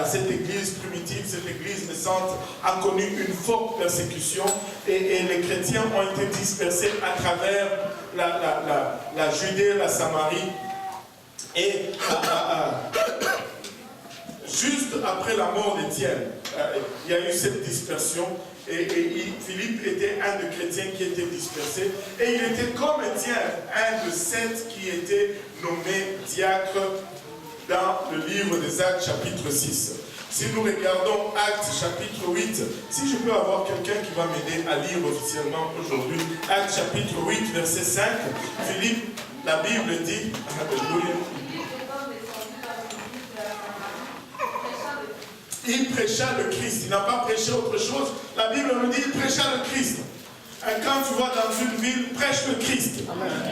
cette église primitive, cette église naissante, a connu une forte persécution et les chrétiens ont été dispersés à travers la Judée, la Samarie. Et juste après la mort d'Étienne, il y a eu cette dispersion. Et Philippe était un des chrétiens qui était dispersé. Et il était comme Étienne, un de 7 qui était nommé diacre dans le livre des Actes, chapitre 6. Si nous regardons Actes, chapitre 8, si je peux avoir quelqu'un qui va m'aider à lire officiellement aujourd'hui, Actes, chapitre 8, verset 5, Philippe, la Bible dit, alléluia, il prêcha le Christ, il n'a pas prêché autre chose. La Bible nous dit, il prêcha le Christ. Quand tu vas dans une ville, prêche le Christ.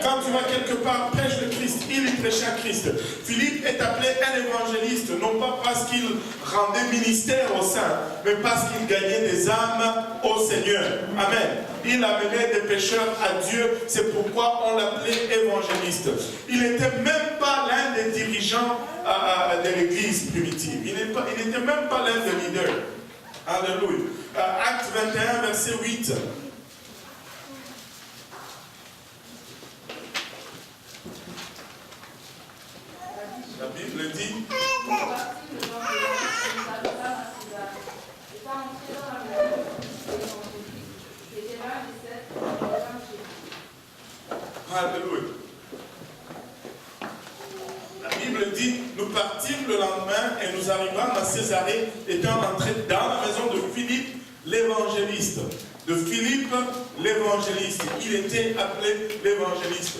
Quand tu vas quelque part, prêche le Christ. Il prêcha Christ. Philippe est appelé un évangéliste, non pas parce qu'il rendait ministère aux saints, mais parce qu'il gagnait des âmes au Seigneur. Amen. Il amenait des pécheurs à Dieu, c'est pourquoi on l'appelait évangéliste. Il n'était même pas l'un des dirigeants de l'église primitive. Il n'était même pas l'un des leaders. Alléluia. Acte 21, verset 8. La Bible dit, alléluia. La Bible dit, nous partîmes le lendemain et nous arrivâmes à Césarée, étant entrés dans la maison de Philippe l'évangéliste. De Philippe l'évangéliste. Il était appelé l'évangéliste.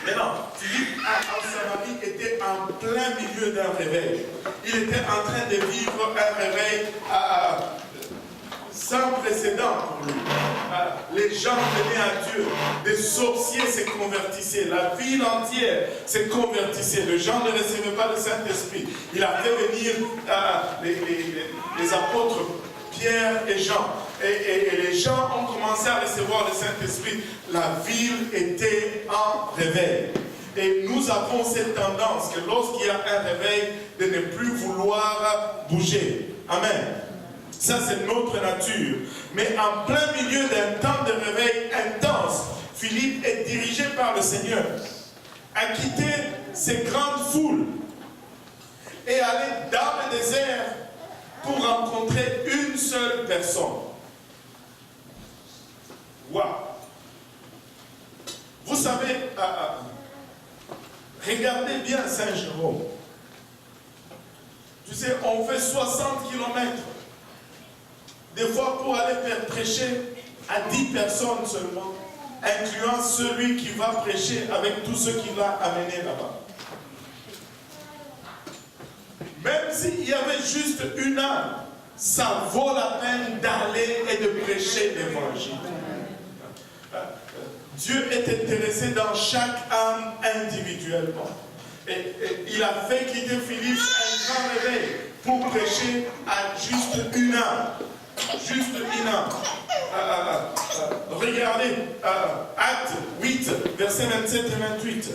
Maintenant, Philippe en Samarie était en plein milieu d'un réveil. Il était en train de vivre un réveil sans précédent pour lui. Les gens venaient à Dieu, des sorciers se convertissaient, la ville entière se convertissait. Les gens ne recevaient pas le Saint-Esprit. Il a fait venir les apôtres Pierre et Jean. Et les gens ont commencé à recevoir le Saint-Esprit. La ville était en réveil. Et nous avons cette tendance que lorsqu'il y a un réveil, de ne plus vouloir bouger. Amen. Ça, c'est notre nature. Mais en plein milieu d'un temps de réveil intense, Philippe est dirigé par le Seigneur à quitter ces grandes foules et aller dans le désert pour rencontrer une seule personne. Waouh! Vous savez, regardez bien Saint-Jérôme. Tu sais, on fait 60 kilomètres. Des fois pour aller faire prêcher à 10 personnes seulement, incluant celui qui va prêcher avec tout ce qu'il va amener là-bas. Même s'il y avait juste une âme, ça vaut la peine d'aller et de prêcher l'évangile. Dieu est intéressé dans chaque âme individuellement. Et il a fait quitter Philippe un grand réveil pour prêcher à juste une âme. Juste une âme. Regardez, Acte 8, versets 27 et 28.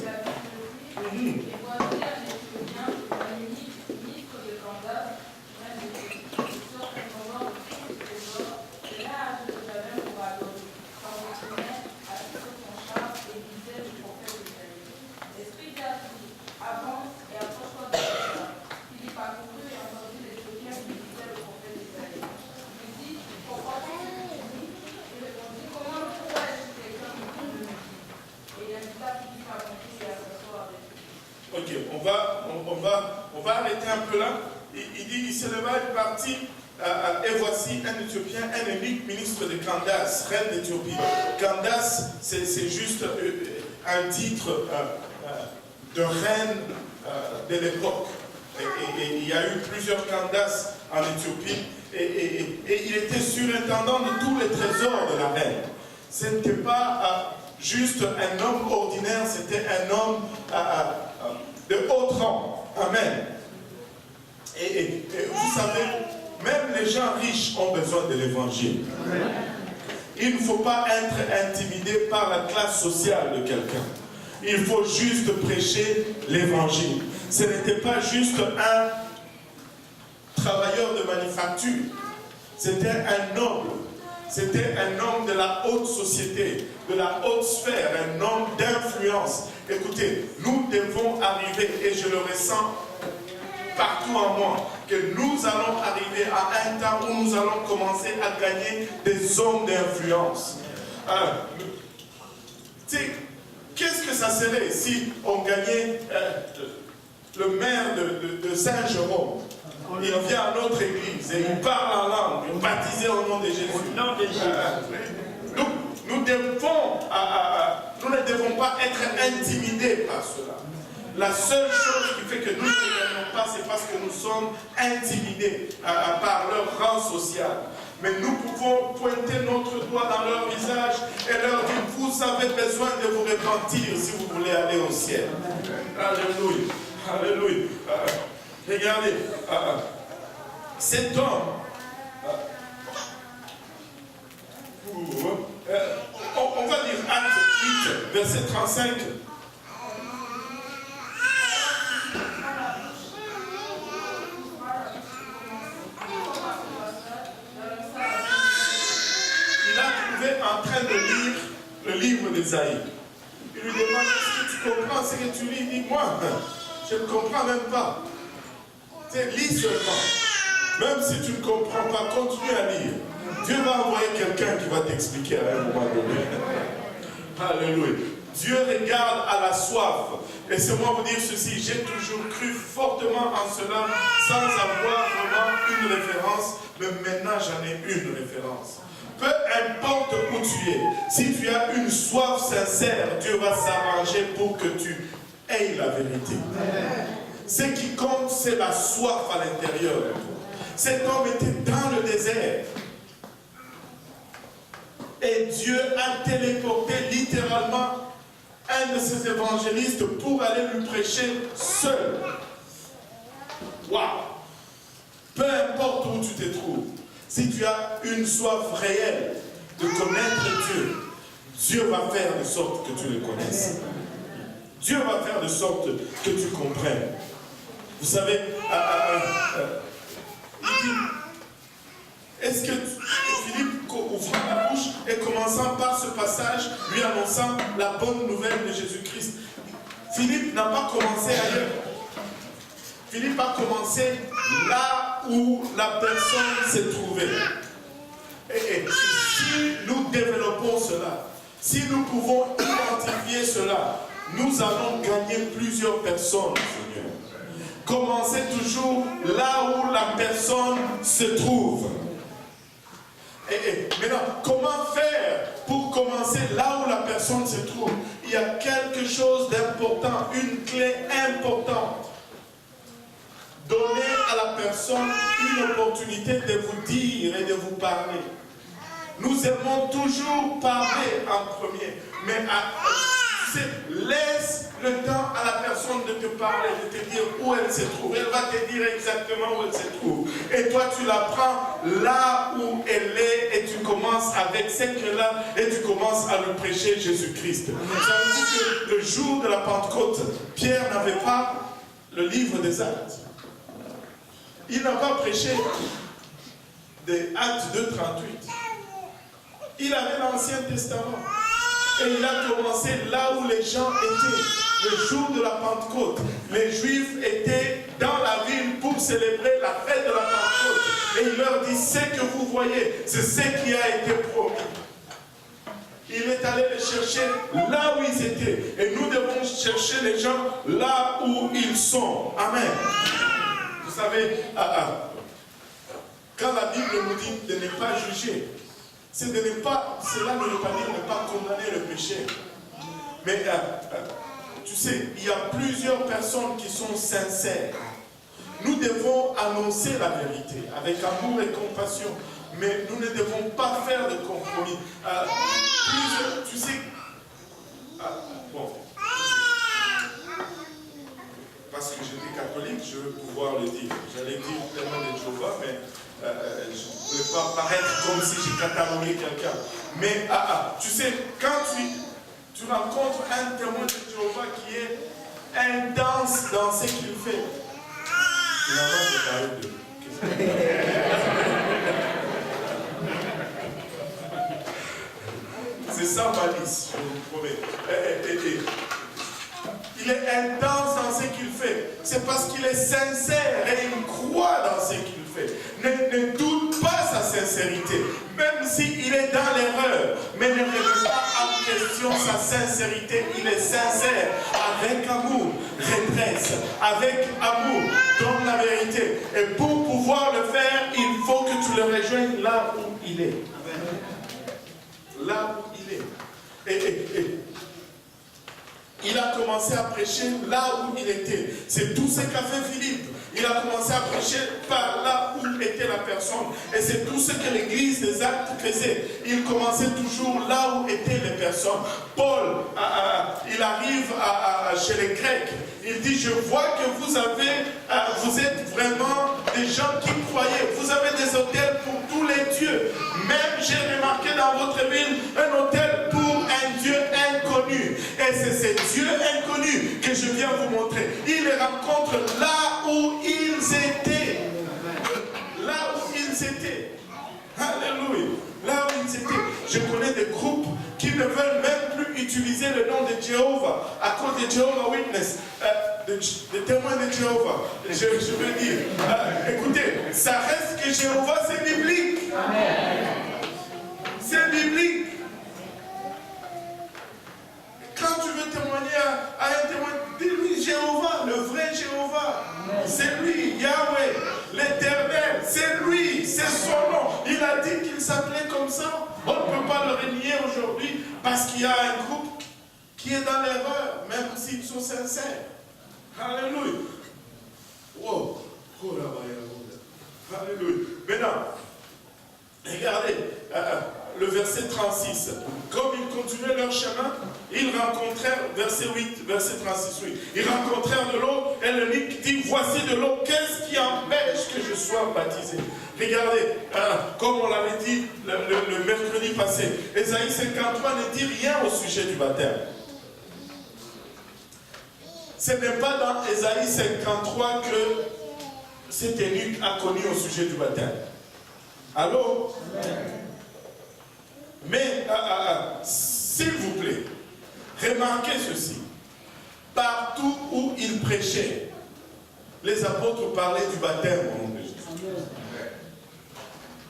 Ok, on va arrêter un peu là. Il dit, il se leva et partit, et voici un Éthiopien, un eunuque, ministre de Candace, reine d'Éthiopie. Candace, c'est juste un titre de reine de l'époque. Et il y a eu plusieurs Candaces en Éthiopie. Et il était surintendant de tous les trésors de la reine. Ce n'était pas juste un homme ordinaire, c'était un homme de haut rang. Amen. Et vous savez, même les gens riches ont besoin de l'évangile. Il ne faut pas être intimidé par la classe sociale de quelqu'un. Il faut juste prêcher l'évangile. Ce n'était pas juste manufacture. C'était un homme. C'était un homme de la haute société, de la haute sphère, un homme d'influence. Écoutez, nous devons arriver, et je le ressens partout en moi, que nous allons arriver à un temps où nous allons commencer à gagner des hommes d'influence. Qu'est-ce que ça serait si on gagnait le maire de Saint-Jérôme? Il vient à notre église et il parle en langue, baptisé au nom de Jésus. Nous ne devons pas être intimidés par cela. La seule chose qui fait que nous ne gagnons pas, c'est parce que nous sommes intimidés par leur rang social. Mais nous pouvons pointer notre doigt dans leur visage et leur dire, vous avez besoin de vous repentir si vous voulez aller au ciel. Alléluia. Alléluia. Regardez, cet homme, on va dire Acte 8, verset 35. Il a trouvé en train de lire le livre d'Ésaïe. Il lui demande, est-ce que tu comprends ce que tu lis? Il dit, moi, je ne comprends même pas. Lis seulement. Même si tu ne comprends pas, continue à lire. Dieu va envoyer quelqu'un qui va t'expliquer à un moment donné. Alléluia. Dieu regarde à la soif. Laissez-moi vous dire ceci, j'ai toujours cru fortement en cela, sans avoir vraiment une référence, mais maintenant j'en ai une référence. Peu importe où tu es, si tu as une soif sincère, Dieu va s'arranger pour que tu aies la vérité. Ce qui compte, c'est la soif à l'intérieur de toi. Cet homme était dans le désert. Et Dieu a téléporté littéralement un de ses évangélistes pour aller lui prêcher seul. Waouh! Peu importe où tu te trouves, si tu as une soif réelle de connaître Dieu, Dieu va faire de sorte que tu le connaisses. Dieu va faire de sorte que tu comprennes. Vous savez, il dit, est-ce que Philippe ouvra la bouche et commençant par ce passage, lui annonçant la bonne nouvelle de Jésus-Christ. Philippe n'a pas commencé ailleurs. Philippe a commencé là où la personne s'est trouvée. Et si nous développons cela, si nous pouvons identifier cela, nous allons gagner plusieurs personnes, Seigneur. Commencez toujours là où la personne se trouve. Et maintenant, comment faire pour commencer là où la personne se trouve? Il y a quelque chose d'important, une clé importante. Donnez à la personne une opportunité de vous dire et de vous parler. Nous aimons toujours parler en premier, mais laisse le temps à la personne de te parler, de te dire où elle se trouve. Elle va te dire exactement où elle se trouve. Et toi, tu la prends là où elle est et tu commences avec cette clé-là et tu commences à lui prêcher Jésus-Christ. Ça veut dire que le jour de la Pentecôte, Pierre n'avait pas le livre des Actes. Il n'a pas prêché des Actes 2, 38. Il avait l'Ancien Testament. Et il a commencé là où les gens étaient. Le jour de la Pentecôte, les Juifs étaient dans la ville pour célébrer la fête de la Pentecôte. Et il leur dit, ce que vous voyez, c'est ce qui a été promis. Il est allé les chercher là où ils étaient. Et nous devons chercher les gens là où ils sont. Amen. Vous savez, quand la Bible nous dit de ne pas juger, c'est de ne pas, cela ne veut pas dire ne pas condamner le péché. Mais tu sais, il y a plusieurs personnes qui sont sincères. Nous devons annoncer la vérité avec amour et compassion. Mais nous ne devons pas faire de compromis. Tu sais, bon, parce que j'étais catholique, je veux pouvoir le dire. J'allais dire témoin de Jéhovah, mais je ne veux pas paraître comme si j'ai catalogué quelqu'un. Mais tu sais, quand tu rencontres un témoin de Jéhovah qui est intense dans ce qu'il fait, finalement, je parle de est sincère et il croit dans ce qu'il fait. Ne doute pas sa sincérité, même s'il est dans l'erreur, mais ne remet pas en question sa sincérité. Il est sincère, avec amour, redresse, avec amour, donne la vérité. Et pour pouvoir le faire, il faut que tu le rejoignes là où il est. Là où il est. Il a commencé à prêcher là où il était. C'est tout ce qu'a fait Philippe. Il a commencé à prêcher par là où était la personne. Et c'est tout ce que l'église des Actes faisait. Il commençait toujours là où étaient les personnes. Paul, il arrive chez les Grecs. Il dit, je vois que vous êtes vraiment des gens qui croyaient. Vous avez des hôtels pour tous les dieux. Même j'ai remarqué dans votre ville un hôtel pour un Dieu inconnu. Et c'est ce Dieu inconnu que je viens vous montrer. Il les rencontre là où ils étaient. Là où ils étaient. Alléluia. Là où ils étaient. Je connais des groupes qui ne veulent même plus utiliser le nom de Jéhovah à cause de Jehovah Witness, des témoins de Jéhovah. Je veux dire, écoutez, ça reste que Jéhovah, c'est biblique. C'est biblique. Quand tu veux témoigner à un témoin, dis-lui Jéhovah, le vrai Jéhovah. C'est lui, Yahweh, l'Éternel. C'est lui, c'est son nom. Il a dit qu'il s'appelait comme ça. On ne peut pas le renier aujourd'hui parce qu'il y a un groupe qui est dans l'erreur, même s'ils sont sincères. Alléluia. Wow. Alléluia. Maintenant, regardez le verset 36. Comme ils continuaient leur chemin, ils rencontrèrent, verset 8, verset 36, oui. Ils rencontrèrent de l'eau et le Luc dit, voici de l'eau, qu'est-ce qui empêche que je sois baptisé? Regardez, comme on l'avait dit le mercredi passé, Ésaïe 53 ne dit rien au sujet du baptême. Ce n'est pas dans Ésaïe 53 que cet eunuque a connu au sujet du baptême. Allô? Mais, s'il vous plaît, remarquez ceci. Partout où il prêchait, les apôtres parlaient du baptême au nom de Jésus.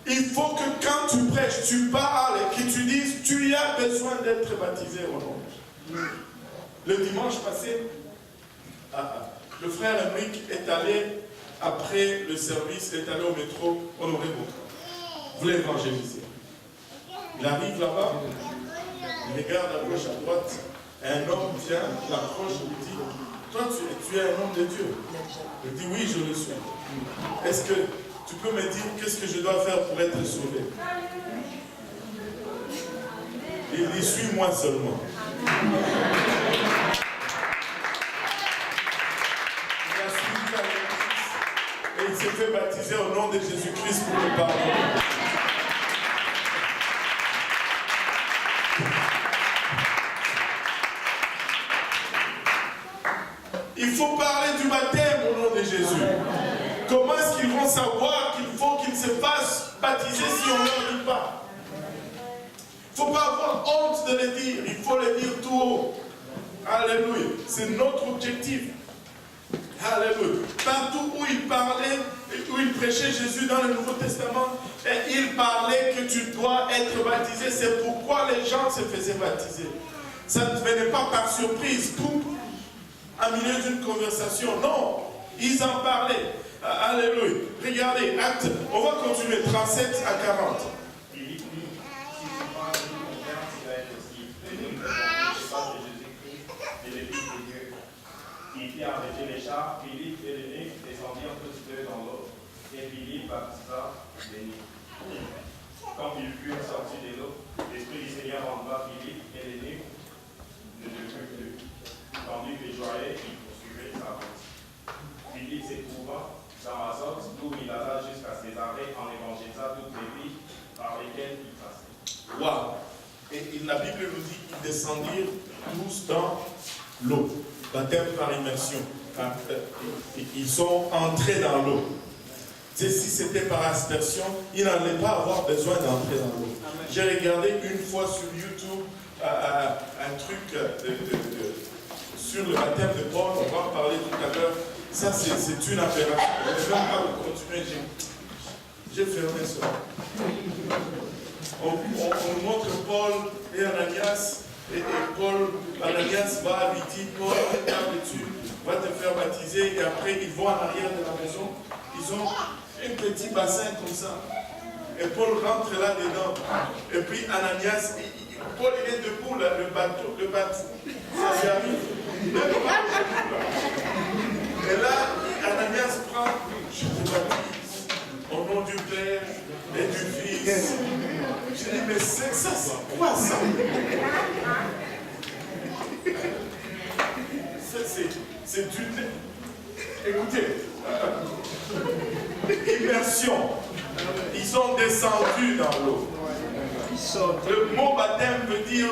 Il faut que quand tu prêches, tu parles et que tu dises, tu as besoin d'être baptisé au nom de Jésus. Le dimanche passé, le frère Henrik est allé, après le service, est allé au métro Honoré Beauchamp. Vous l'évangéliser. Il arrive là-bas, il regarde à gauche, à droite, un homme vient, l'approche et lui dit, toi tu es un homme de Dieu. Il dit, oui, je le suis. Est-ce que tu peux me dire qu'est-ce que je dois faire pour être sauvé? Il dit, suis-moi seulement. Il a suivi la Jésus et il s'est fait baptiser au nom de Jésus-Christ pour le pardon. Il faut parler du baptême au nom de Jésus. Comment est-ce qu'ils vont savoir qu'il faut qu'ils se fassent baptiser si on ne leur dit pas? Il ne faut pas avoir honte de le dire. Il faut le dire tout haut. Alléluia. C'est notre objectif. Alléluia. Partout où il parlait, où il prêchait Jésus dans le Nouveau Testament, et il parlait que tu dois être baptisé. C'est pourquoi les gens se faisaient baptiser. Ça ne venait pas par surprise. En milieu d'une conversation. Non, ils en parlaient. Alléluia. Regardez, acte. On va continuer, 37 à 40. Philippe dit, si tu prends une converse, il va être aussi. Ne pas de Jésus-Christ et le Fils de Dieu. Il fit arrêter les chars, Philippe et l'eunuque descendirent tous deux dans l'eau, et Philippe baptisa l'eunuque. Quand ils furent sortis de l'eau, l'Esprit du Seigneur enleva Philippe et l'eunuque ne devint plus. Tandis que Joël, il poursuivait sa route. Philippe se trouva dans Azote, d'où il alla jusqu'à Césarée en évangélisa toutes les villes par lesquelles il passait. Waouh! Et la Bible nous dit qu'ils descendirent tous dans l'eau. Baptême par immersion. Ils sont entrés dans l'eau. Si c'était par aspersion, ils n'allaient pas avoir besoin d'entrer dans l'eau. J'ai regardé une fois sur YouTube un truc sur le baptême de Paul, on va en parler tout à l'heure. Ça, c'est une aberration. Je ne vais même pas continuer. J'ai fermé cela. On nous montre Paul et Ananias. Et Ananias va lui dire, Paul, tu vas te faire baptiser. Et après, ils vont en arrière de la maison. Ils ont un petit bassin comme ça. Et Paul rentre là-dedans. Et puis Ananias, Paul il est debout là, le bateau, ça lui arrive. Et là, Ananias prend, je te baptise, au nom du Père et du Fils. Je dis, mais c'est quoi ça? C'est du... Écoutez, immersion. Ils sont descendus dans l'eau. Le mot baptême veut dire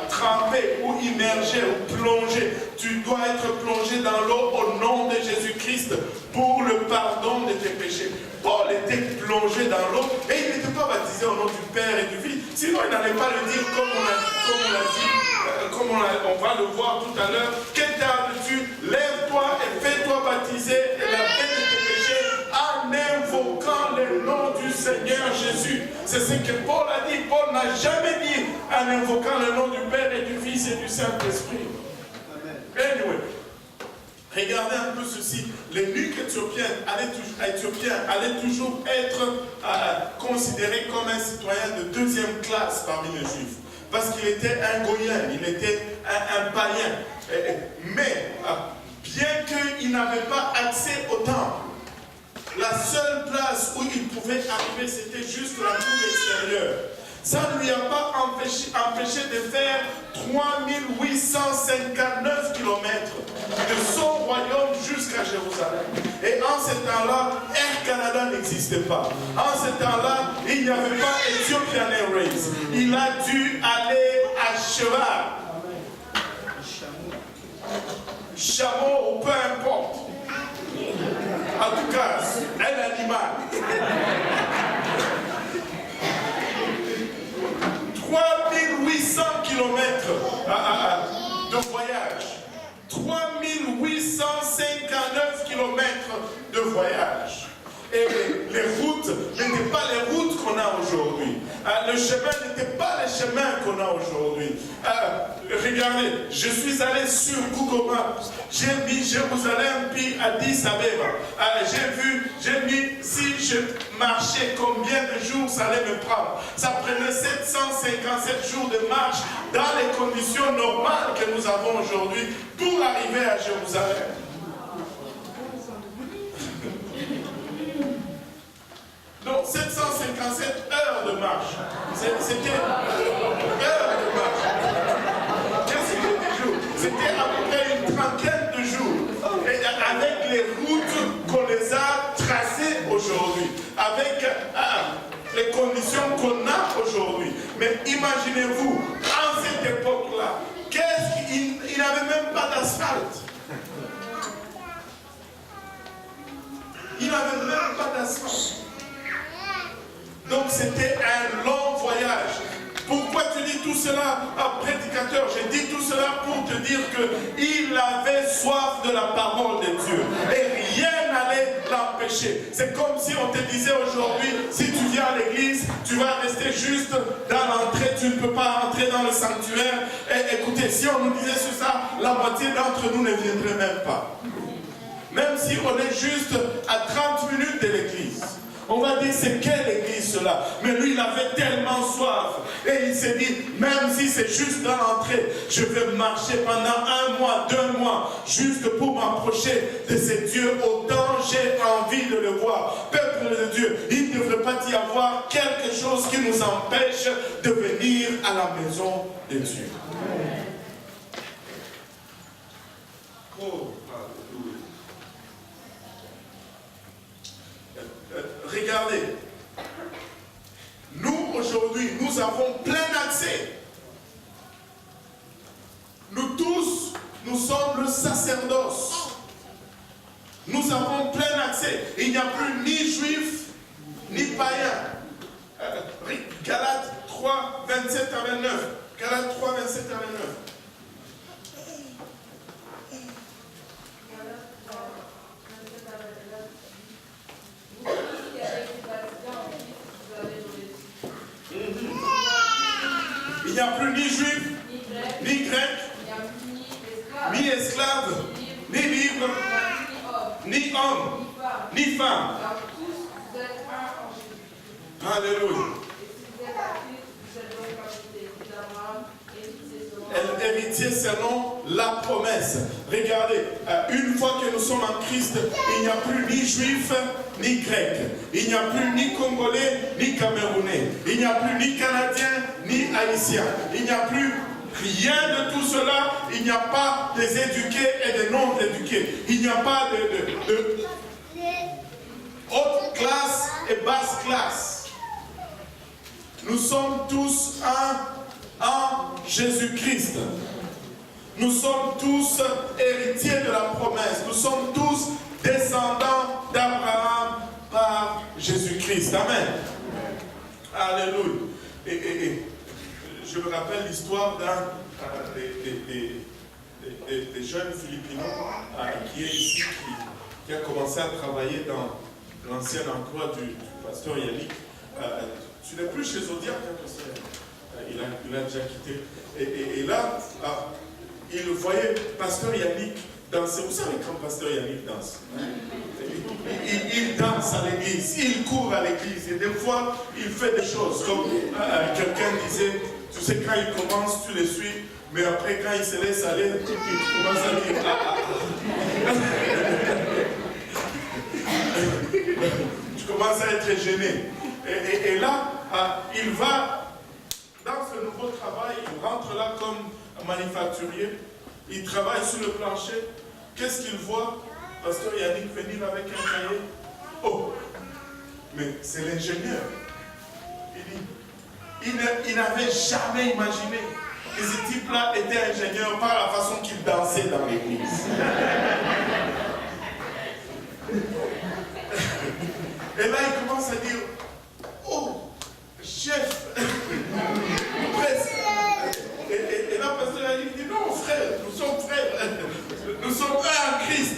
tremper ou immerger ou plonger. Tu dois être plongé dans l'eau au nom de Jésus-Christ pour le pardon de tes péchés. Paul était plongé dans l'eau et il n'était pas baptisé au nom du Père et du Fils. Sinon, il n'allait pas le dire comme on va le voir tout à l'heure. Quel tardes-tu? Lève-toi et fais-toi baptiser et la paix de tes péchés en invoquant le nom du Seigneur Jésus. C'est ce que Paul a dit. Paul n'a jamais dit en invoquant le nom du Père et du Fils et du Saint-Esprit. Anyway, regardez un peu ceci. L'eunuque éthiopien allait toujours être considéré comme un citoyen de deuxième classe parmi les Juifs. Parce qu'il était un goyen, il était un païen. Mais, bien qu'il n'avait pas accès au temple, la seule place où il pouvait arriver, c'était juste la cour extérieure. Ça ne lui a pas empêché de faire 3859 km de son royaume jusqu'à Jérusalem. Et en ce temps-là, Air Canada n'existait pas. En ce temps-là, il n'y avait pas Ethiopian Airways. Il a dû aller à cheval. Chameau ou peu importe. En tout cas, un animal. 3800 km de voyage. 3859 km de voyage. Et les routes n'étaient pas les routes qu'on a aujourd'hui. Le chemin n'était pas les chemins qu'on a aujourd'hui. Regardez, je suis allé sur Google Maps. J'ai mis Jérusalem puis Addis Abeba. J'ai mis si je marchais combien de jours ça allait me prendre. Ça prenait 757 jours de marche dans les conditions normales que nous avons aujourd'hui pour arriver à Jérusalem. Donc 757 heures de marche. C'était heures de marche. Qu'est-ce que des jours? C'était à peu près une trentaine de jours. Et avec les routes qu'on les a tracées aujourd'hui. Avec les conditions qu'on a aujourd'hui. Mais imaginez-vous, en cette époque-là, il n'avait même pas d'asphalte. Il n'avait même pas d'asphalte. Donc c'était un long voyage. Pourquoi tu dis tout cela, prédicateur? J'ai dit tout cela pour te dire qu'il avait soif de la parole de Dieu. Et rien n'allait l'empêcher. C'est comme si on te disait aujourd'hui, si tu viens à l'église, tu vas rester juste dans l'entrée, tu ne peux pas entrer dans le sanctuaire. Et écoutez, si on nous disait ça, la moitié d'entre nous ne viendrait même pas. Même si on est juste à 30 minutes de l'église. On va dire, c'est quelle église cela? Mais lui, il avait tellement soif. Et il s'est dit, même si c'est juste dans l'entrée, je vais marcher pendant 1 mois, 2 mois, juste pour m'approcher de ce Dieu. Autant j'ai envie de le voir. Peuple de Dieu, il ne devrait pas y avoir quelque chose qui nous empêche de venir à la maison de Dieu. Oh. Regardez, nous aujourd'hui, nous avons plein accès. Nous tous, nous sommes le sacerdoce. Nous avons plein accès. Il n'y a plus ni juifs, ni païens. Galates 3, 27 à 29. Galates 3, 27 à 29. n'y a plus ni juif, ni grec, ni esclave, ni libre, ni homme, ni femme. Alléluia. Héritier selon la promesse. Regardez, une fois que nous sommes en Christ, il n'y a plus ni juif, ni grec. Il n'y a plus ni congolais, ni camerounais. Il n'y a plus ni canadien, ni haïtien. Il n'y a plus rien de tout cela. Il n'y a pas des éduqués et des non-éduqués. Il n'y a pas de haute classe et basse classe. Nous sommes tous en Jésus-Christ. Nous sommes tous héritiers de la promesse. Nous sommes tous descendants d'Abraham par Jésus-Christ. Amen. Alléluia. Et je me rappelle l'histoire d'un des jeunes Philippins qui est ici, qui a commencé à travailler dans l'ancien emploi du pasteur Yannick. Tu n'es plus chez Zodiac, hein, pasteur. Il a déjà quitté. Et là, il voyait pasteur Yannick danser. Vous savez quand pasteur Yannick danse? Il danse à l'église, il court à l'église. Et des fois, il fait des choses. Comme quelqu'un disait, tu sais, quand il commence, tu le suis. Mais après, quand il se laisse aller, il commence à dire tu commences à être gêné. Et là, il va dans ce nouveau travail, il rentre là comme manufacturier, il travaille sur le plancher. Qu'est-ce qu'il voit? Pasteur Yannick venir avec un cahier. Oh, mais c'est l'ingénieur. Il n'avait jamais imaginé que ce type-là était ingénieur par la façon qu'il dansait dans l'église. Et là, il commence à dire, oh, chef, presque. Et là, pasteur Yannick dit, non, frère, nous sommes frères. Nous sommes un en Christ.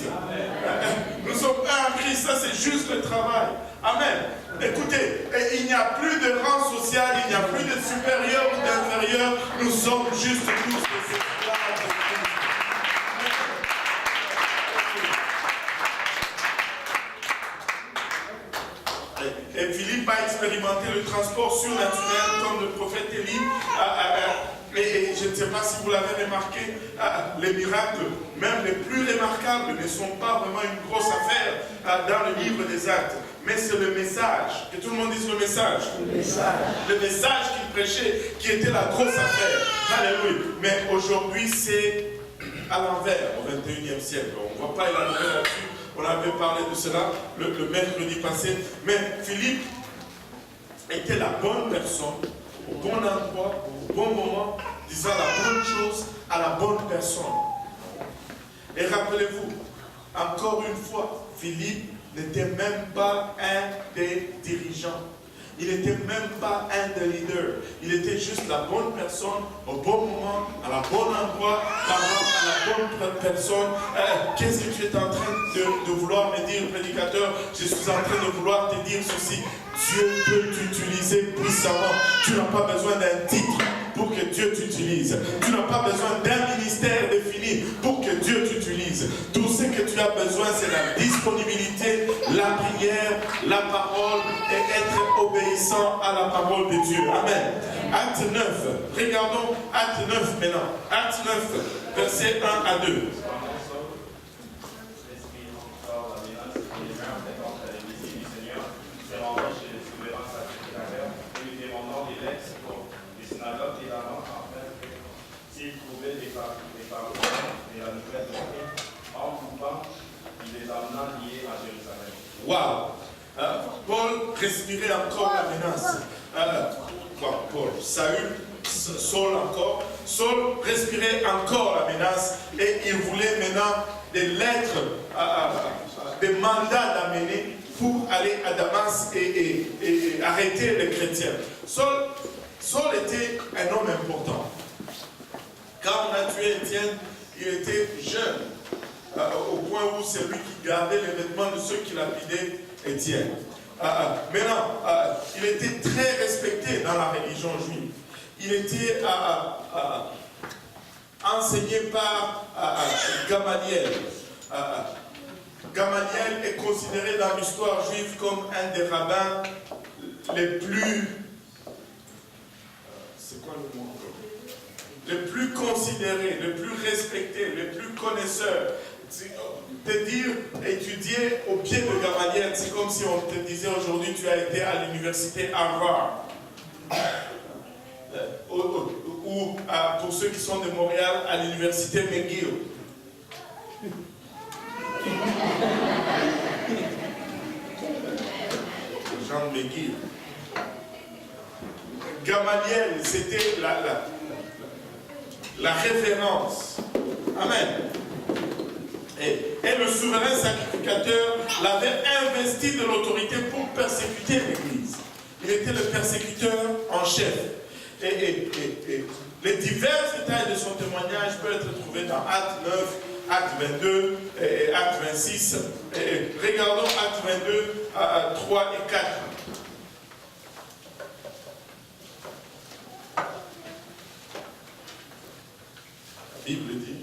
Nous sommes un en Christ, ça c'est juste le travail. Amen. Écoutez, il n'y a plus de rang social, il n'y a plus de supérieur ou d'inférieur. Nous sommes juste tous des esclaves de Christ. Et Philippe a expérimenté le transport surnaturel comme le prophète Élie. Et je ne sais pas si vous l'avez remarqué, les miracles, même les plus remarquables, ne sont pas vraiment une grosse affaire dans le livre des Actes. Mais c'est le message, que tout le monde dise le message. Le message qu'il prêchait qui était la grosse affaire. Alléluia. Mais aujourd'hui, c'est à l'envers, au 21e siècle. On ne va pas élaborer là-dessus. On avait parlé de cela le mercredi passé. Mais Philippe était la bonne personne, au bon endroit, au bon moment, disant la bonne chose à la bonne personne. Et rappelez-vous, encore une fois, Philippe n'était même pas un des dirigeants. Il n'était même pas un des leaders. Il était juste la bonne personne, au bon moment, à la bonne endroit, parlant à la bonne personne. Qu'est-ce que tu es en train de vouloir me dire, prédicateur? Je suis en train de vouloir te dire ceci. Dieu peut t'utiliser puissamment. Tu n'as pas besoin d'un titre pour que Dieu t'utilise. Tu n'as pas besoin d'un ministère défini pour que Dieu t'utilise. Tout ce que tu as besoin, c'est la disponibilité, la prière, la parole et être obéissant à la parole de Dieu. Amen. Acte 9. Regardons Acte 9 maintenant. Acte 9, versets 1 à 2. S'il trouvait des paroles et la nouvelle doctrine, en coupant, il les emmena liés à Jérusalem. Waouh! Paul respirait encore la menace. Paul, Saul encore. Saul respirait encore la menace et il voulait maintenant des lettres, des mandats d'amener pour aller à Damas et arrêter les chrétiens. Saul était un homme important. Quand on a tué Étienne, il était jeune, au point où c'est lui qui gardait les vêtements de ceux qui lapidaient Étienne. Maintenant, il était très respecté dans la religion juive. il était enseigné par Gamaliel. Gamaliel est considéré dans l'histoire juive comme un des rabbins les plus... c'est quoi le mot? Les plus considérés, les plus respectés, les plus connaisseurs. Te dire, étudier au pied de Gamaliel, c'est comme si on te disait aujourd'hui, tu as été à l'université Harvard. Ou pour ceux qui sont de Montréal, à l'université McGill. Jean McGill. Gamaliel, c'était la référence. Amen. Et le souverain sacrificateur l'avait investi de l'autorité pour persécuter l'Église. Il était le persécuteur en chef. Et les divers détails de son témoignage peuvent être trouvés dans Actes 9, Actes 22 et Actes 26. Regardons Actes 22, 3 et 4. La Bible dit.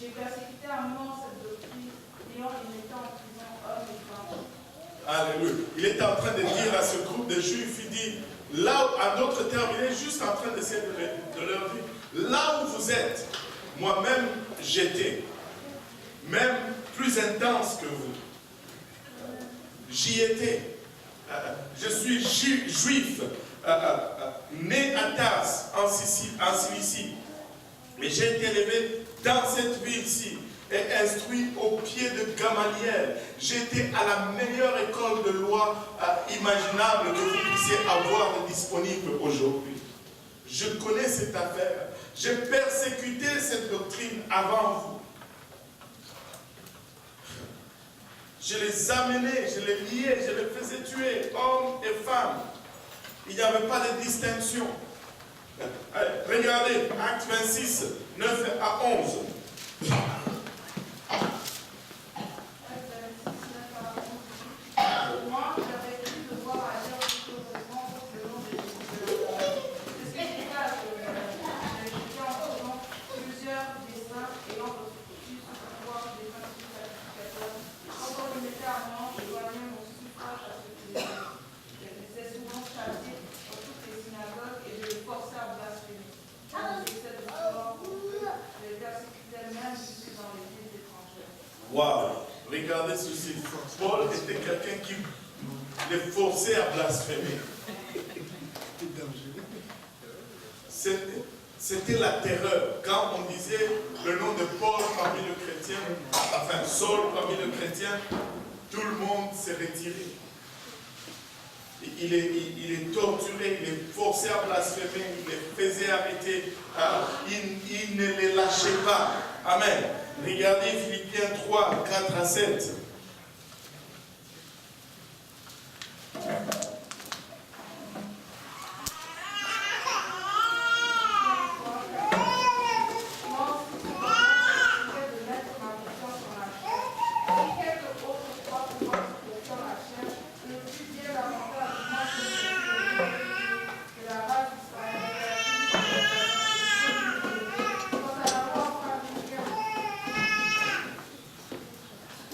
J'ai persécuté à mort cette doctrine, ayant une état en prison, hommes et femmes. Alléluia. Il est en train de dire à ce groupe de juifs, il dit, là, en d'autres termes, il est juste en train d'essayer de leur dire, là où vous êtes, moi-même, j'étais, même plus intense que vous. J'y étais. Je suis juif, né à Tars, en Cilicie. Mais j'ai été élevé dans cette ville-ci et instruit au pied de Gamaliel. J'étais à la meilleure école de loi imaginable que vous puissiez avoir de disponible aujourd'hui. Je connais cette affaire. J'ai persécuté cette doctrine avant vous. Je les amenais, je les liais, je les faisais tuer, hommes et femmes. Il n'y avait pas de distinction. Regardez, Acte 26, 9 à 11. Moi, j'avais cru devoir agir scrupuleusement contre le nom de Jésus. C'est ce qui est cas j'avais jeté en prison plusieurs des saints ayant reçu sous le pouvoir des principes sacrificateurs. Quand on les mettait à mort, je joignais mon suffrage à ceux qui les aimaient. Je les faisais souvent chasser dans toutes les synagogues et je les forçais à blasphémer. Je les persécutais même jusque dans les villes étrangères. Waouh! Regardez ceci. Paul était quelqu'un qui les forçait à blasphémer. C'était la terreur. Quand on disait le nom de Paul parmi les chrétiens, enfin Saul parmi les chrétiens, tout le monde s'est retiré. Il est torturé, il est forcé à blasphémer, il les faisait arrêter. Il ne les lâchait pas. Amen. Regardez Philippiens 3, 4 à 7.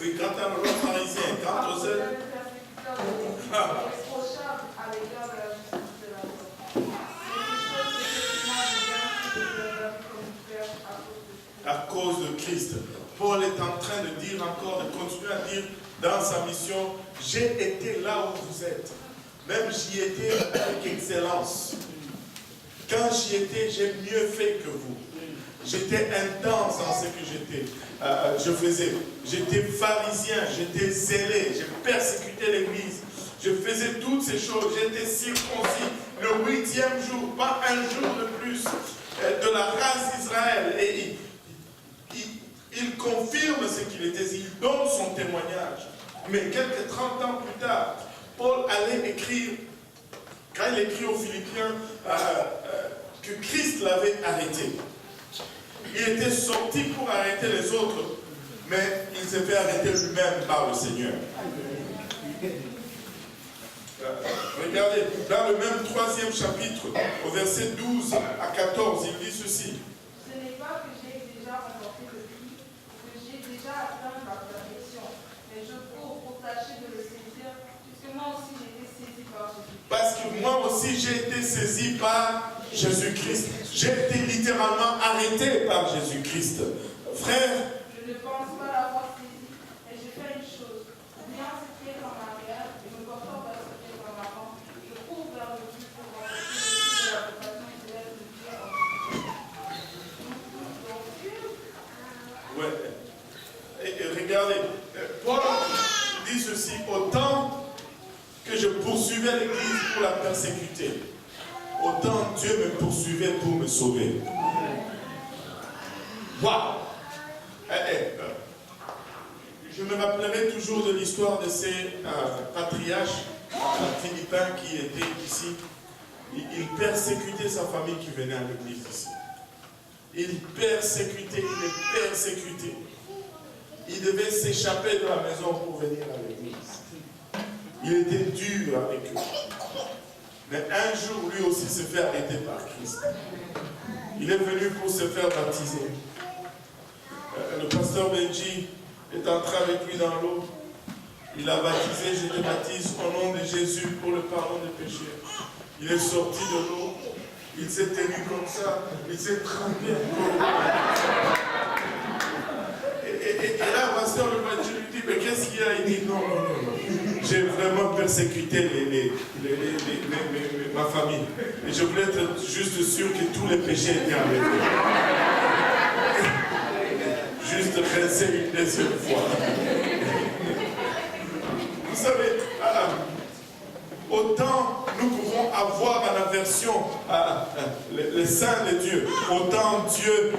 Oui, quant à la loi pharisien, quant aux œuvres. À cause de Christ. Paul est en train de dire encore, de continuer à dire dans sa mission, j'ai été là où vous êtes. Même j'y étais avec excellence. Quand j'y étais, j'ai mieux fait que vous. J'étais intense dans ce que je faisais. J'étais pharisien, j'étais zélé, j'ai persécuté l'Église. Je faisais toutes ces choses, j'étais circoncis le 8e jour, pas un jour de plus, de la race d'Israël. Et il confirme ce qu'il était, il donne son témoignage. Mais quelques 30 ans plus tard, Paul allait écrire quand il écrit aux Philippiens que Christ l'avait arrêté. Il était sorti pour arrêter les autres, mais il s'est fait arrêter lui-même par le Seigneur. Regardez, dans le même 3e chapitre, au verset 12 à 14, il dit ceci. Ce n'est pas que j'ai déjà remporté le prix, que j'ai déjà atteint la perfection, mais je cours pour tâcher de le saisir, puisque moi aussi j'ai été saisi par Jésus. Parce que moi aussi j'ai été saisi par Jésus-Christ. J'ai été littéralement arrêté par Jésus-Christ. Frère, Je ne pense pas l'avoir saisi, mais j'ai fait une chose. Oubliant ce qui est en arrière et me portant vers ce qui est en avant, je cours vers le but pour remporter le prix de la vocation céleste de Dieu en Christ. ouais. Et regardez, Paul dit ceci, autant que je poursuivais l'Église pour la persécuter, autant Dieu me poursuivait pour me sauver. Waouh! Je me rappellerai toujours de l'histoire de ces patriarches philippins qui étaient ici. Ils persécutaient sa famille qui venait à l'église ici. Ils persécutaient, ils les persécutaient. Ils devaient s'échapper de la maison pour venir à l'église. Il était dur avec eux. Mais un jour, lui aussi s'est fait arrêter par Christ. Il est venu pour se faire baptiser. Le pasteur Benji est entré avec lui dans l'eau. Il a baptisé, je te baptise au nom de Jésus pour le pardon des péchés. Il est sorti de l'eau. Il s'est tenu comme ça. Il s'est trempé encore. Et là, pasteur Benji lui dit, mais qu'est-ce qu'il y a? Il dit, non. J'ai vraiment persécuté ma famille. Et je voulais être juste sûr que tous les péchés étaient enlevés. Juste rincer une deuxième fois. Vous savez, autant nous pouvons avoir en aversion les saints de Dieu, autant Dieu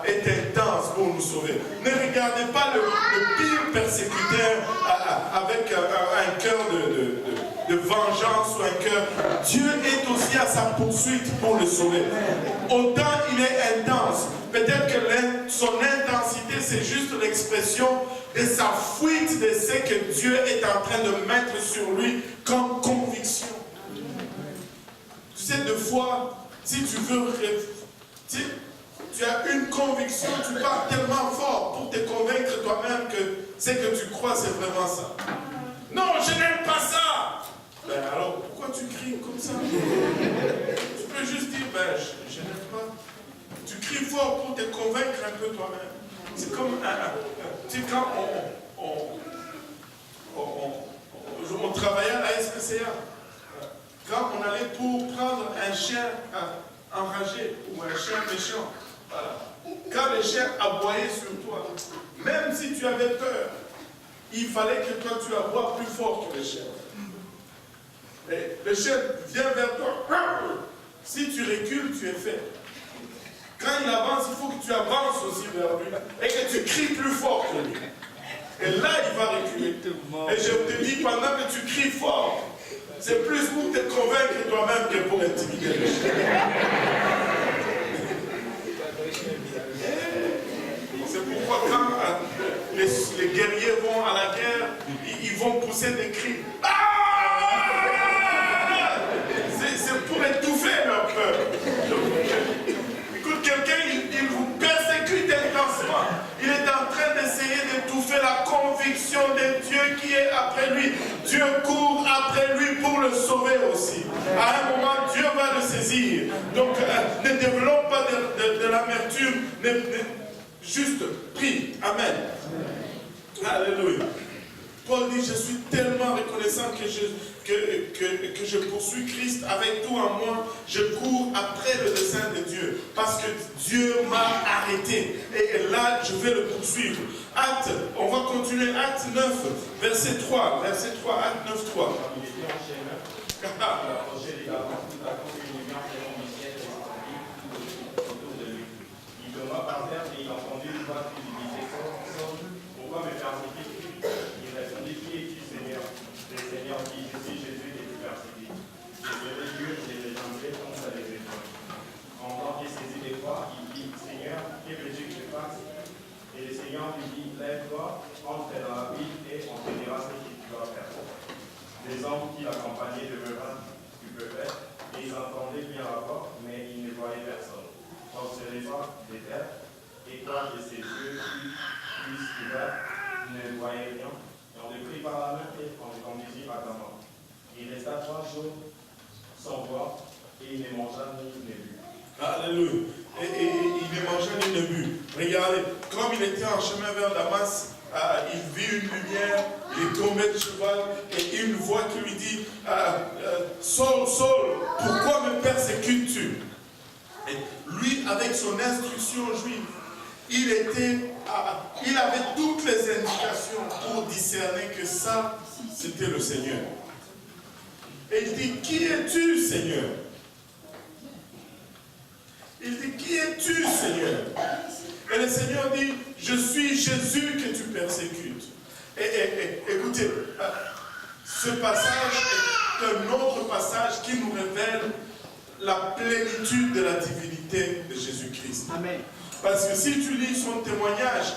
est intense pour nous sauver. Ne regardez pas le pire persécuteur avec un cœur de vengeance ou un cœur. Dieu est aussi à sa poursuite pour le sauver. Autant il est intense, peut-être que son intensité c'est juste l'expression de sa fuite de ce que Dieu est en train de mettre sur lui comme conviction. Tu sais, des fois, si tu veux, tu as une conviction, tu pars tellement fort pour te convaincre toi-même que ce que tu crois c'est vraiment ça. Non, je n'aime pas ça. Ben alors, pourquoi tu cries comme ça? Tu peux juste dire, ben je n'aime pas. Tu cries fort pour te convaincre un peu toi-même. C'est comme tu sais, quand on travaillait à la SPCA, quand on allait pour prendre un chien enragé ou un chien méchant, voilà. Quand le chien aboyait sur toi, même si tu avais peur, il fallait que toi tu aboies plus fort que le chien. Et le chien vient vers toi. Si tu recules, tu es fait. Quand il avance, il faut que tu avances aussi vers lui et que tu cries plus fort que lui. Et là, il va reculer. Et je te dis, pendant que tu cries fort, c'est plus pour te convaincre toi-même que pour intimider le chien. C'est pourquoi quand les guerriers vont à la guerre, ils vont pousser des cris. C'est pour étouffer leur peur. Écoute, quelqu'un, il vous persécute intensement. Il est en train d'essayer d'étouffer la conviction de Dieu qui est après lui. Dieu court après lui pour le sauver aussi. À un moment, Dieu va le saisir. Donc, ne développe pas de l'amertume. Juste prie. Amen. Alléluia. Paul dit, je suis tellement reconnaissant que je poursuis Christ avec tout en moi. Je cours après le dessein de Dieu. Parce que Dieu m'a arrêté. Et là, je vais le poursuivre. Acte, on va continuer. Acte 9, verset 3. Verset 3, Acte 9, 3. Pourquoi me persécutes-tu? Il répondit, qui es-tu, Seigneur? Le Seigneur dit, je suis Jésus que tu persécutes. Je serai Dieu Les hommes qui l'accompagnaient demeurèrent stupéfaits, et ils entendaient bien la voix, mais ils ne voyaient personne. On se leva des terres, et quoique ses yeux fussent ouverts, ils ne voyaient rien. Et on le prit par la main et on le conduisit à Damas. Il resta 3 jours sans voir, et il ne mangea ni ne but. Alléluia. Et il ne mangeait ni ne but. Regardez, comme il était en chemin vers Damas, il vit une lumière, il est tombé de cheval, et une voix qui lui dit, Saul, Saul, pourquoi me persécutes-tu? Et lui, avec son instruction juive, il avait toutes les indications pour discerner que ça, c'était le Seigneur. Et il dit, qui es-tu, Seigneur? Il dit, qui es-tu, Seigneur? Et le Seigneur dit, je suis Jésus que tu persécutes. Et écoutez, ce passage est un autre passage qui nous révèle la plénitude de la divinité de Jésus-Christ. Amen. Parce que si tu lis son témoignage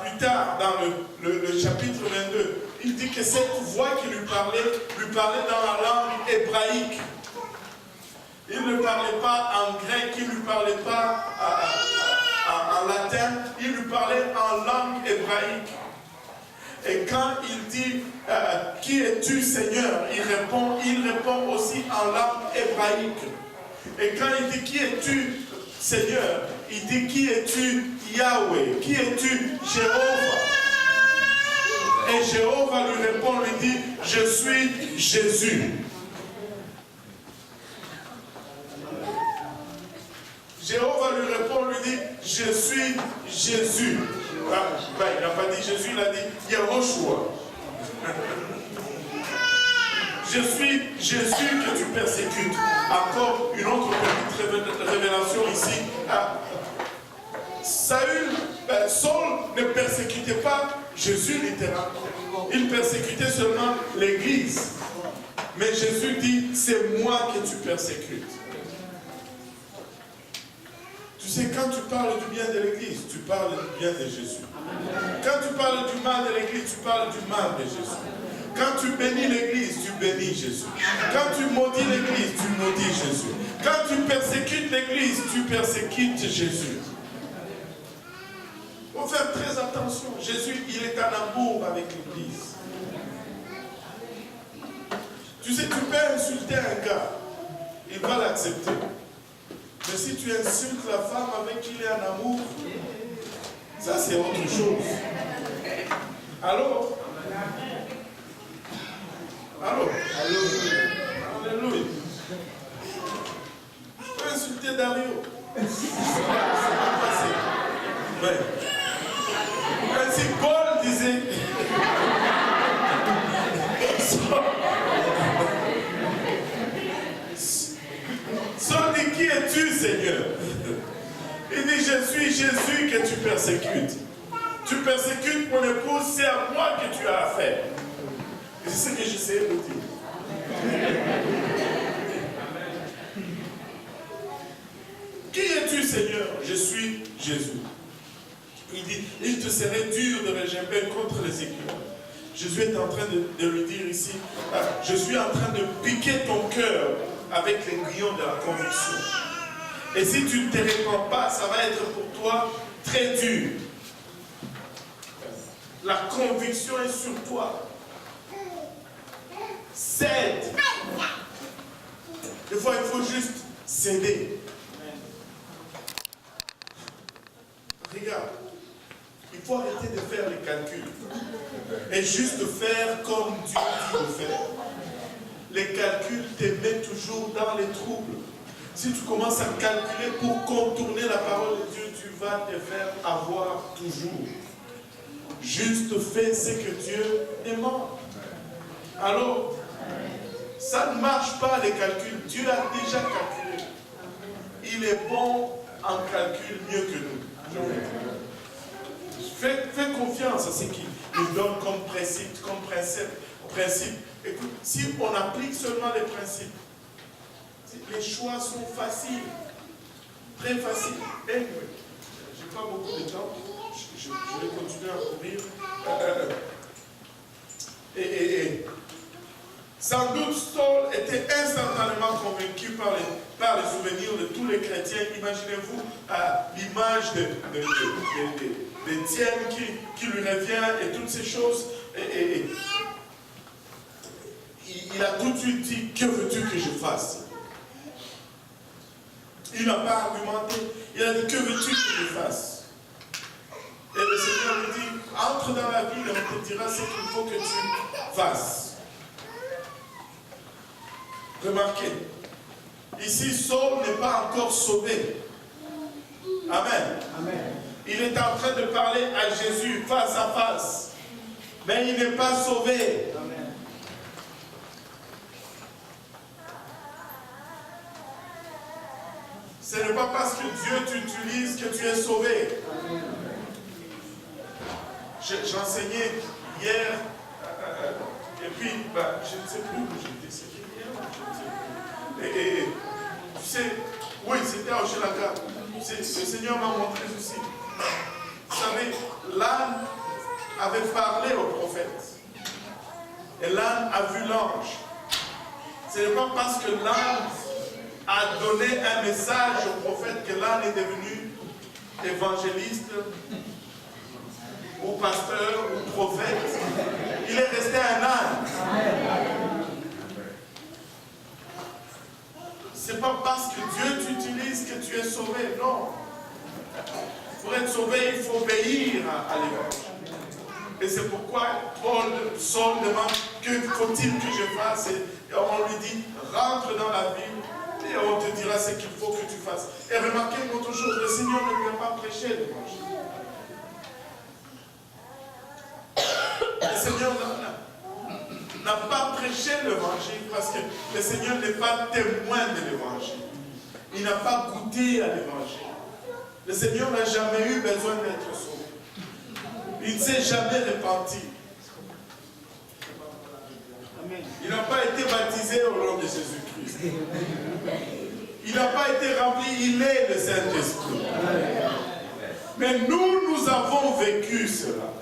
plus tard dans le chapitre 22, il dit que cette voix qui lui parlait dans la langue hébraïque. Il ne parlait pas en grec, il ne lui parlait pas en latin, il lui parlait en langue hébraïque. Et quand il dit qui es-tu, Seigneur, il répond aussi en langue hébraïque. Et quand il dit qui es-tu, Seigneur, il dit qui es-tu, Yahweh, qui es-tu, Jéhovah. Et Jéhovah lui répond, lui dit, je suis Jésus. Jéhovah lui répond, lui dit, je suis Jésus. Il n'a pas dit Jésus, il a dit Yehoshua. Je suis Jésus que tu persécutes. Encore une autre petite révélation ici. Saul ne persécutait pas Jésus littéralement. Il persécutait seulement l'Église. Mais Jésus dit, c'est moi que tu persécutes. Tu sais, quand tu parles du bien de l'Église, tu parles du bien de Jésus. Quand tu parles du mal de l'Église, tu parles du mal de Jésus. Quand tu bénis l'Église, tu bénis Jésus. Quand tu maudis l'Église, tu maudis Jésus. Quand tu persécutes l'Église, tu persécutes Jésus. Il faut faire très attention. Jésus, il est en amour avec l'Église. Tu sais, tu peux insulter un gars, il va l'accepter. Mais si tu insultes la femme avec qui il est en amour, ça c'est autre chose. Allô? Alléluia. Tu peux insulter Dario. Ouais. Ainsi Paul disait. Saul dit, qui es-tu, Seigneur? Il dit, je suis Jésus que tu persécutes. Tu persécutes mon épouse, c'est à moi que tu as affaire. Et c'est ce que j'essaie de dire. Qui es-tu, Seigneur? Je suis Jésus. Il dit, il te serait dur de régimer contre les éclats. Jésus est en train de lui dire ici, je suis en train de piquer ton cœur avec l'aiguillon de la conviction. Et si tu ne te répands pas, ça va être pour toi très dur. La conviction est sur toi. Cède. Des fois, il faut juste céder. Regarde, il faut arrêter de faire les calculs et juste faire comme Dieu dit de faire. Les calculs te mettent toujours dans les troubles. Si tu commences à calculer pour contourner la parole de Dieu, tu vas te faire avoir toujours. Juste fais ce que Dieu demande. Alors, ça ne marche pas les calculs. Dieu a déjà calculé. Il est bon en calcul mieux que nous. Fais confiance à ce qu'il nous donne comme principe, comme principe. Écoute, si on applique seulement les principes, les choix sont faciles, très faciles. Anyway, je n'ai pas beaucoup de temps, je vais continuer à courir. Sans doute, Saul était instantanément convaincu par les souvenirs de tous les chrétiens. Imaginez-vous l'image d'Étienne qui lui revient et toutes ces choses. Et il a tout de suite dit, que veux-tu que je fasse? Il n'a pas argumenté. Il a dit, que veux-tu que je fasse? Et le Seigneur lui dit, entre dans la ville et on te dira ce qu'il faut que tu fasses. Remarquez, ici, Saul n'est pas encore sauvé. Amen. Amen. Il est en train de parler à Jésus face à face. Mais il n'est pas sauvé. Amen. Ce n'est pas parce que Dieu t'utilise que tu es sauvé. J'enseignais hier, et puis, je ne sais plus où j'étais. C'était hier, je ne sais plus. Et tu sais, oui, c'était à Ochelaka. Le Seigneur m'a montré ceci. Vous savez, l'âne avait parlé au prophète. Et l'âne a vu l'ange. Ce n'est pas parce que l'âne a donné un message au prophète que l'âne est devenu évangéliste ou pasteur ou prophète. Il est resté un âne. Ce n'est pas parce que Dieu t'utilise que tu es sauvé, non. Pour être sauvé, il faut obéir à l'évangile. Et c'est pourquoi Saul demande, que faut-il que je fasse? Et on lui dit, rentre dans la ville et on te dira ce qu'il faut que tu fasses. Et remarquez une autre chose, le Seigneur ne lui a pas prêché l'évangile. Le Seigneur n'a pas prêché l'évangile parce que le Seigneur n'est pas témoin de l'évangile. Il n'a pas goûté à l'évangile. Le Seigneur n'a jamais eu besoin d'être sauvé. Il ne s'est jamais repenti. Il n'a pas été baptisé au nom de Jésus-Christ. Il n'a pas été rempli, il est le Saint-Esprit. Mais nous avons vécu cela.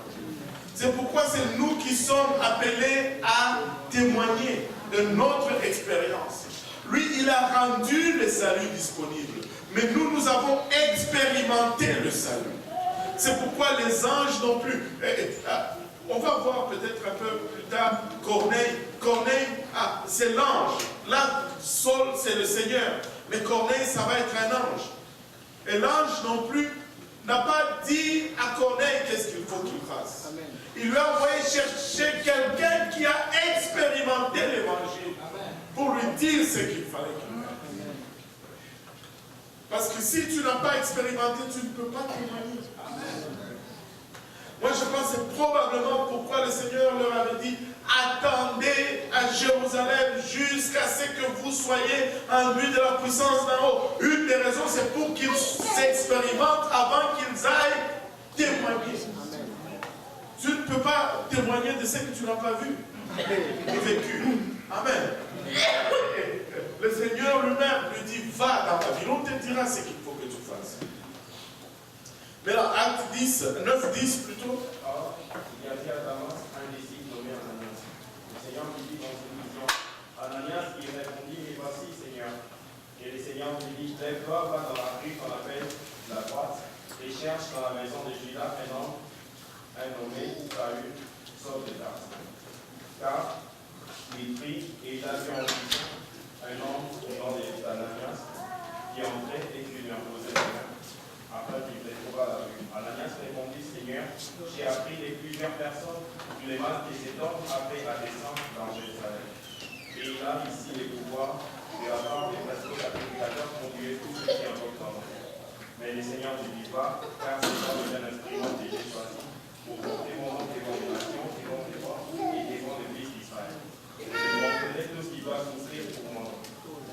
C'est pourquoi c'est nous qui sommes appelés à témoigner de notre expérience. Lui, il a rendu le salut disponible. Mais nous avons expérimenté le salut. C'est pourquoi les anges non plus. On va voir peut-être un peu plus tard Corneille. Corneille, c'est l'ange. Là, Saul, c'est le Seigneur. Mais Corneille, ça va être un ange. Et l'ange non plus n'a pas dit à Corneille qu'est-ce qu'il faut qu'il fasse. Amen. Il lui a envoyé chercher quelqu'un qui a expérimenté l'évangile pour lui dire ce qu'il fallait qu'il fasse. Parce que si tu n'as pas expérimenté, tu ne peux pas témoigner. Moi, je pense que c'est probablement pourquoi le Seigneur leur avait dit attendez à Jérusalem jusqu'à ce que vous soyez enduits de la puissance d'en haut. Une des raisons, c'est pour qu'ils s'expérimentent avant qu'ils aillent témoigner. Tu ne peux pas témoigner de ce que tu n'as pas vu et vécu. Amen. Le Seigneur lui-même lui dit va dans ta ville, on te dira ce qu'il faut que tu fasses. Mais là, Acte 10, 9, 10 plutôt. Alors, il y avait à Damas un disciple nommé Ananias. Le Seigneur lui dit dans une vision, Ananias, il répondit, mais voici, Seigneur. Et le Seigneur lui dit, lève-toi, va dans la rue qu'on appelle la droite, et cherche dans la maison de Judas un homme, un nommé Saül, sort de Tarse. Car il prie et il a vu en vision un homme au nom d'Ananias qui entrait et qui lui imposait la main afin qu'il les trouva à la rue. Ananias répondit, Seigneur, j'ai appris de plusieurs personnes du léman que cet homme avait à descendre dans Jérusalem. Et il a ici les pouvoirs de la part des principaux sacrificateurs pour tuer tous ceux qui invoquent son nom. Mais le Seigneur ne dit pas, car c'est l'homme est un instrument que j'ai choisi pour porter mon nom devant les nations, devant les rois et devant les fils d'Israël. Je lui montrerai tout ce qui doit souffrir pour mon nom.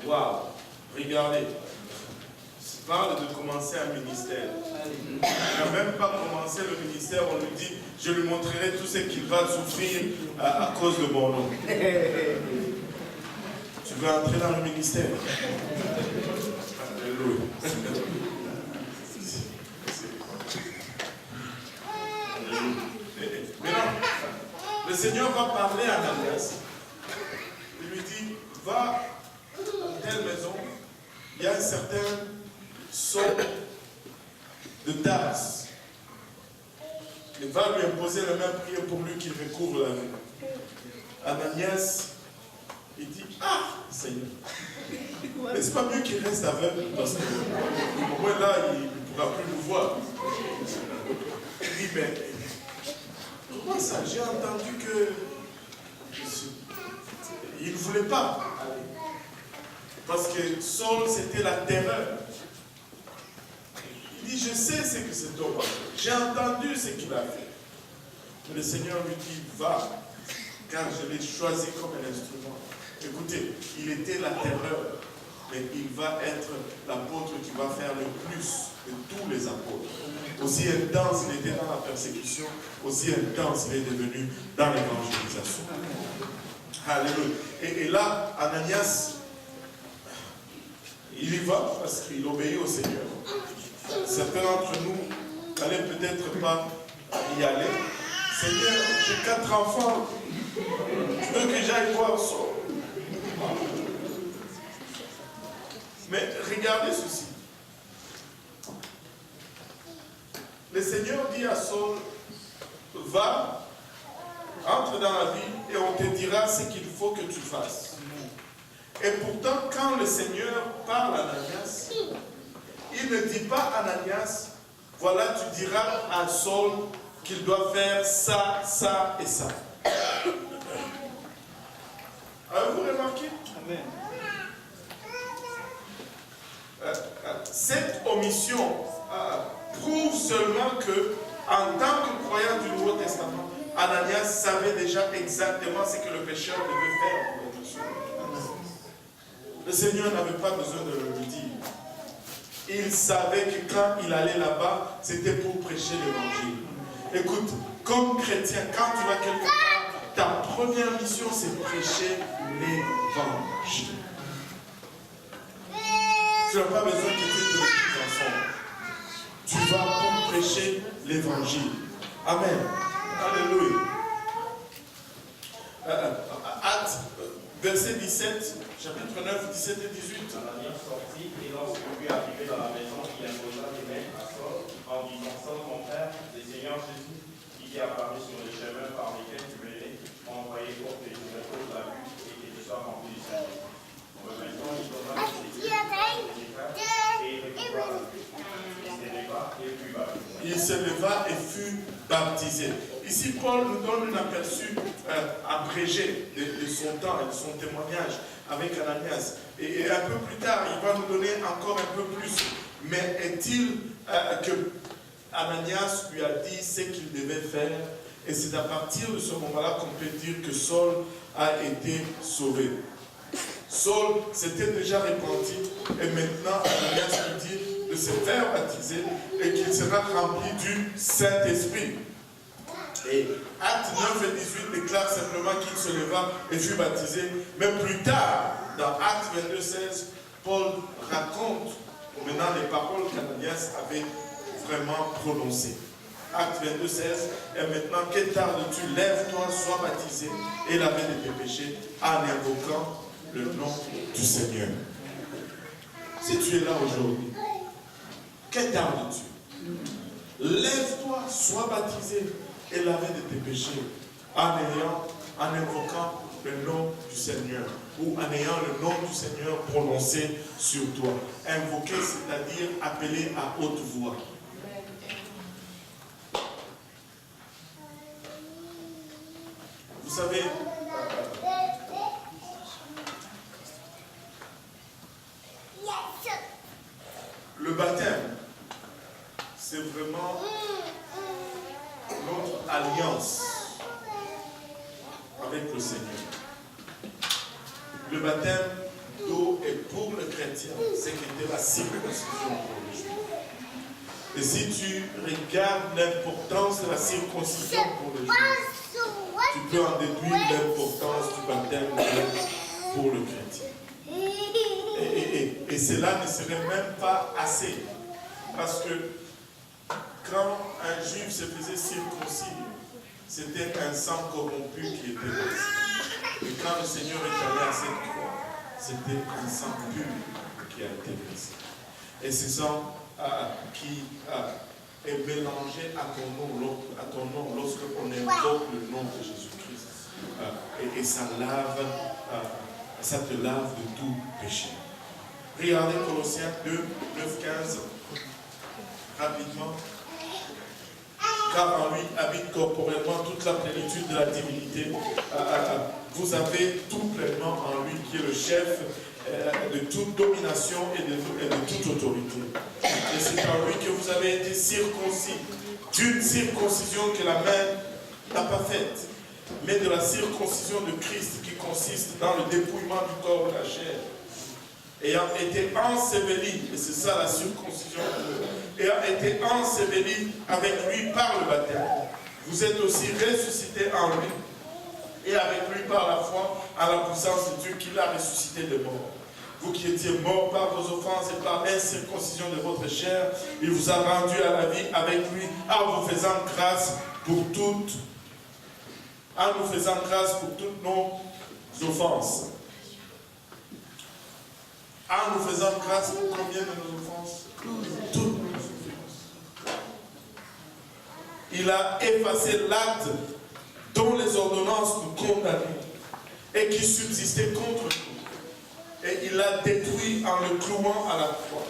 Waouh! Regardez. Il parle de commencer un ministère. Il n'a même pas commencé le ministère, on lui dit, je lui montrerai tout ce qu'il va souffrir à cause de mon nom. Tu veux entrer dans le ministère? Alléluia. Maintenant, le Seigneur va parler à Ananias. va dans telle maison, il y a un certain somme de taxes. Il va lui imposer le même prix pour lui qu'il recouvre la vie. Ananias, il dit, ah, Seigneur, mais c'est pas mieux qu'il reste aveugle, parce que au moins là, il ne pourra plus nous voir. Il dit, mais comment ça? J'ai entendu que il ne voulait pas aller. Parce que Saul, c'était la terreur. Il dit, je sais ce que cet homme a fait. J'ai entendu ce qu'il a fait. Mais le Seigneur lui dit, va, car je l'ai choisi comme un instrument. Écoutez, il était la terreur, mais il va être l'apôtre qui va faire le plus de tous les apôtres. Aussi intense il était dans la persécution, aussi intense il est devenu dans l'évangélisation. Alléluia. Et là, Ananias, il y va parce qu'il obéit au Seigneur. Certains d'entre nous n'allaient peut-être pas y aller. Seigneur, j'ai 4 enfants. Tu veux que j'aille voir Saul? Mais regardez ceci. Le Seigneur dit à Saul, va, entre dans la ville et on te dira ce qu'il faut que tu fasses. Et pourtant, quand le Seigneur parle à Ananias, il ne dit pas à Ananias, voilà, tu diras à Saul qu'il doit faire ça, ça et ça. Avez-vous remarqué? Amen. Cette omission prouve seulement que, en tant que croyant du Nouveau Testament, Ananias savait déjà exactement ce que le pécheur devait faire pour être sauvé. Le Seigneur n'avait pas besoin de le lui dire. Il savait que quand il allait là-bas, c'était pour prêcher l'évangile. Écoute, comme chrétien, quand tu vas quelque part, ta première mission, c'est prêcher l'évangile. Tu n'as pas besoin d'écouter de petits enfants. Tu vas pour prêcher l'évangile. Amen. Alléluia. Actes, verset 17, chapitre 9, 17 et 18. Ananias sortit et lorsque lui arrivé dans la maison, il imposa les mains à Saul en disant, Saul, mon frère, le Seigneur Jésus, qui t'est apparu sur les chemins par lesquels tu venais, m'a envoyé pour que tu retrouves la vue et que tu sois rempli du Saint-Esprit. Maintenant, il donna le Seigneur et il recouvra la vue. Il se leva et fut baptisé. Ici, Paul nous donne un aperçu abrégé de son temps et de son témoignage avec Ananias. Et un peu plus tard, il va nous donner encore un peu plus. Mais est-il que Ananias lui a dit ce qu'il devait faire? Et c'est à partir de ce moment-là qu'on peut dire que Saul a été sauvé. Saul s'était déjà repenti et maintenant Ananias lui dit de se faire baptiser et qu'il sera rempli du Saint-Esprit. Et Actes 9 et 18 déclare simplement qu'il se leva et fut baptisé. Mais plus tard, dans Actes 22, 16, Paul raconte maintenant les paroles qu'Ananias avait vraiment prononcées. Actes 22, 16, et maintenant, que tardes-tu? Lève-toi, sois baptisé et lavé de tes péchés en invoquant le nom du Seigneur. Si tu es là aujourd'hui, que tardes-tu? Lève-toi, sois baptisé et lavé de tes péchés en invoquant le nom du Seigneur ou en ayant le nom du Seigneur prononcé sur toi. Invoquer, c'est-à-dire appeler à haute voix. Vous savez, le baptême, c'est vraiment notre alliance avec le Seigneur. Le baptême d'eau est pour le chrétien, c'est qu'était la circoncision pour le juif. Et si tu regardes l'importance de la circoncision pour le juif, tu peux en déduire l'importance du baptême pour le chrétien. Et cela ne serait même pas assez. Parce que quand un juif se faisait circoncire, c'était un sang corrompu qui était versé. Et quand le Seigneur est allé à cette croix, c'était un sang pur qui a été versé. Et ce sang qui est mélangé à ton nom lorsqu'on invoque le nom de Jésus-Christ. Et ça te lave de tout péché. Regardez Colossiens 2, 9, 15, rapidement. Car en lui habite corporellement toute la plénitude de la divinité. Vous avez tout pleinement en lui qui est le chef de toute domination et de toute autorité. Et c'est en lui que vous avez été circoncis, d'une circoncision que la main n'a pas faite, mais de la circoncision de Christ qui consiste dans le dépouillement du corps de la chair. Ayant été enseveli, et c'est ça la circoncision, ayant été enseveli avec lui par le baptême, vous êtes aussi ressuscités en lui, et avec lui par la foi à la puissance de Dieu qui l'a ressuscité de mort. Vous qui étiez morts par vos offenses et par l'incirconcision de votre chair, il vous a rendu à la vie avec lui, en vous faisant grâce pour toutes nos offenses. En nous faisant grâce pour combien de nos offenses? Toutes nos offenses. Il a effacé l'acte dont les ordonnances nous condamnaient et qui subsistait contre nous. Et il l'a détruit en le clouant à la croix.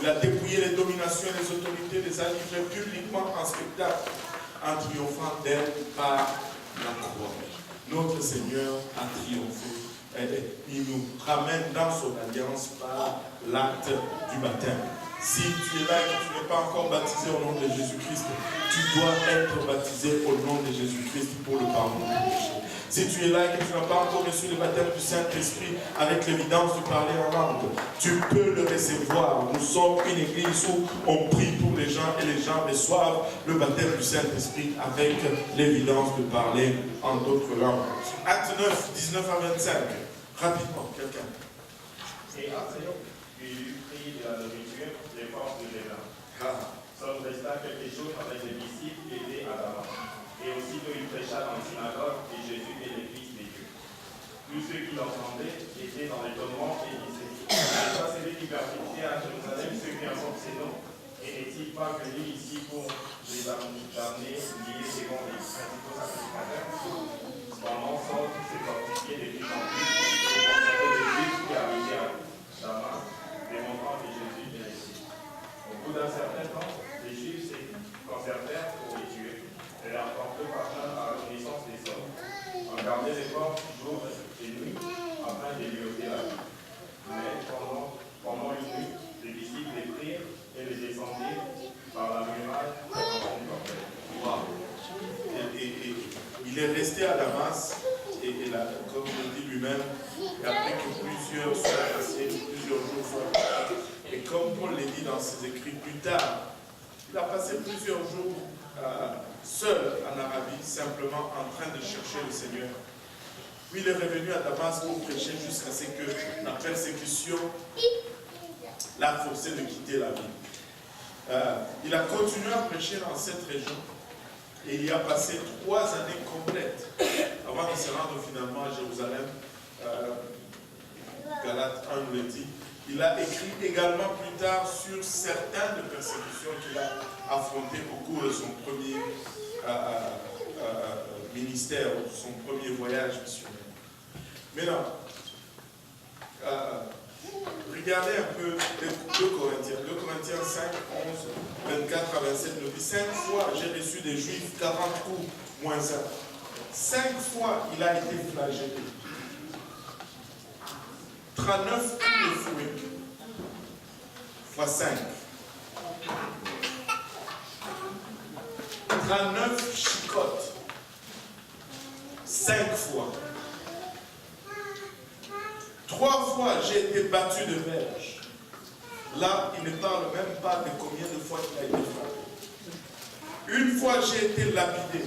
Il a dépouillé les dominations et les autorités, les a livrées publiquement en spectacle, en triomphant d'elles par la croix. Notre Seigneur a triomphé. Il nous ramène dans son alliance par l'acte du baptême. Si tu es là et que tu n'es pas encore baptisé au nom de Jésus-Christ, tu dois être baptisé au nom de Jésus-Christ pour le pardon du péché. Si tu es là et que tu n'as pas encore reçu le baptême du Saint-Esprit avec l'évidence du parler en langue, tu peux le recevoir. Nous sommes une église où on prie pour les gens et les gens reçoivent le baptême du Saint-Esprit avec l'évidence de parler en d'autres langues. Acte 9, 19 à 25. Rapidement, quelqu'un. Et après, il eut pris de la nourriture, les forces de l'élan. Saul resta quelque chose avec les disciples qui étaient à Damas. Et aussitôt il prêcha dans le synagogue, et Jésus est le Fils de Dieu. Tous ceux qui l'entendaient étaient dans l'étonnement et disaient: n'est pas celui qui perpétuait à Jérusalem ceux qui invoquent ses noms? Et n'est-il pas venu ici pour les amener liés selon les principaux sacrificateurs? Cependant, Saul s'est fortifié de plus en plus, et conservait les Juifs qui habitaient à Damas, démontrant que Jésus est le Christ. Au bout d'un certain temps, les Juifs se concertèrent pour les tuer, et leur porter partenaire à la connaissance des hommes, en garder les portes jour et nuit, afin de lui ôter la vie. Mais pendant une nuit, les disciples les prirent et les descendirent par la muraille dans son corps. Wow. Il est resté à Damas, et là, comme il dit lui-même, et après que plusieurs soient passés, plusieurs jours soient passés, et comme Paul l'a dit dans ses écrits plus tard, il a passé plusieurs jours seul en Arabie, simplement en train de chercher le Seigneur. Puis il est revenu à Damas pour prêcher jusqu'à ce que la persécution l'a forcé de quitter la ville. Il a continué à prêcher dans cette région et il y a passé 3 années complètes avant de se rendre finalement à Jérusalem. Galates 1 nous le dit. Il a écrit également plus tard sur certaines persécutions qu'il a affrontées au cours de son premier ministère, ou son premier voyage missionnaire. Maintenant, regardez un peu 2 Corinthiens. 2 Corinthiens 5, 11, 24 à 27 nous dit: 5 fois j'ai reçu des Juifs 40 coups moins 1. 5 fois il a été flagellé. 39 coups de fouet. Fois 5. 39 chicottes. 5 fois. 3 fois j'ai été battu de verge. Là, il ne parle même pas de combien de fois il a été frappé. 1 fois j'ai été lapidé.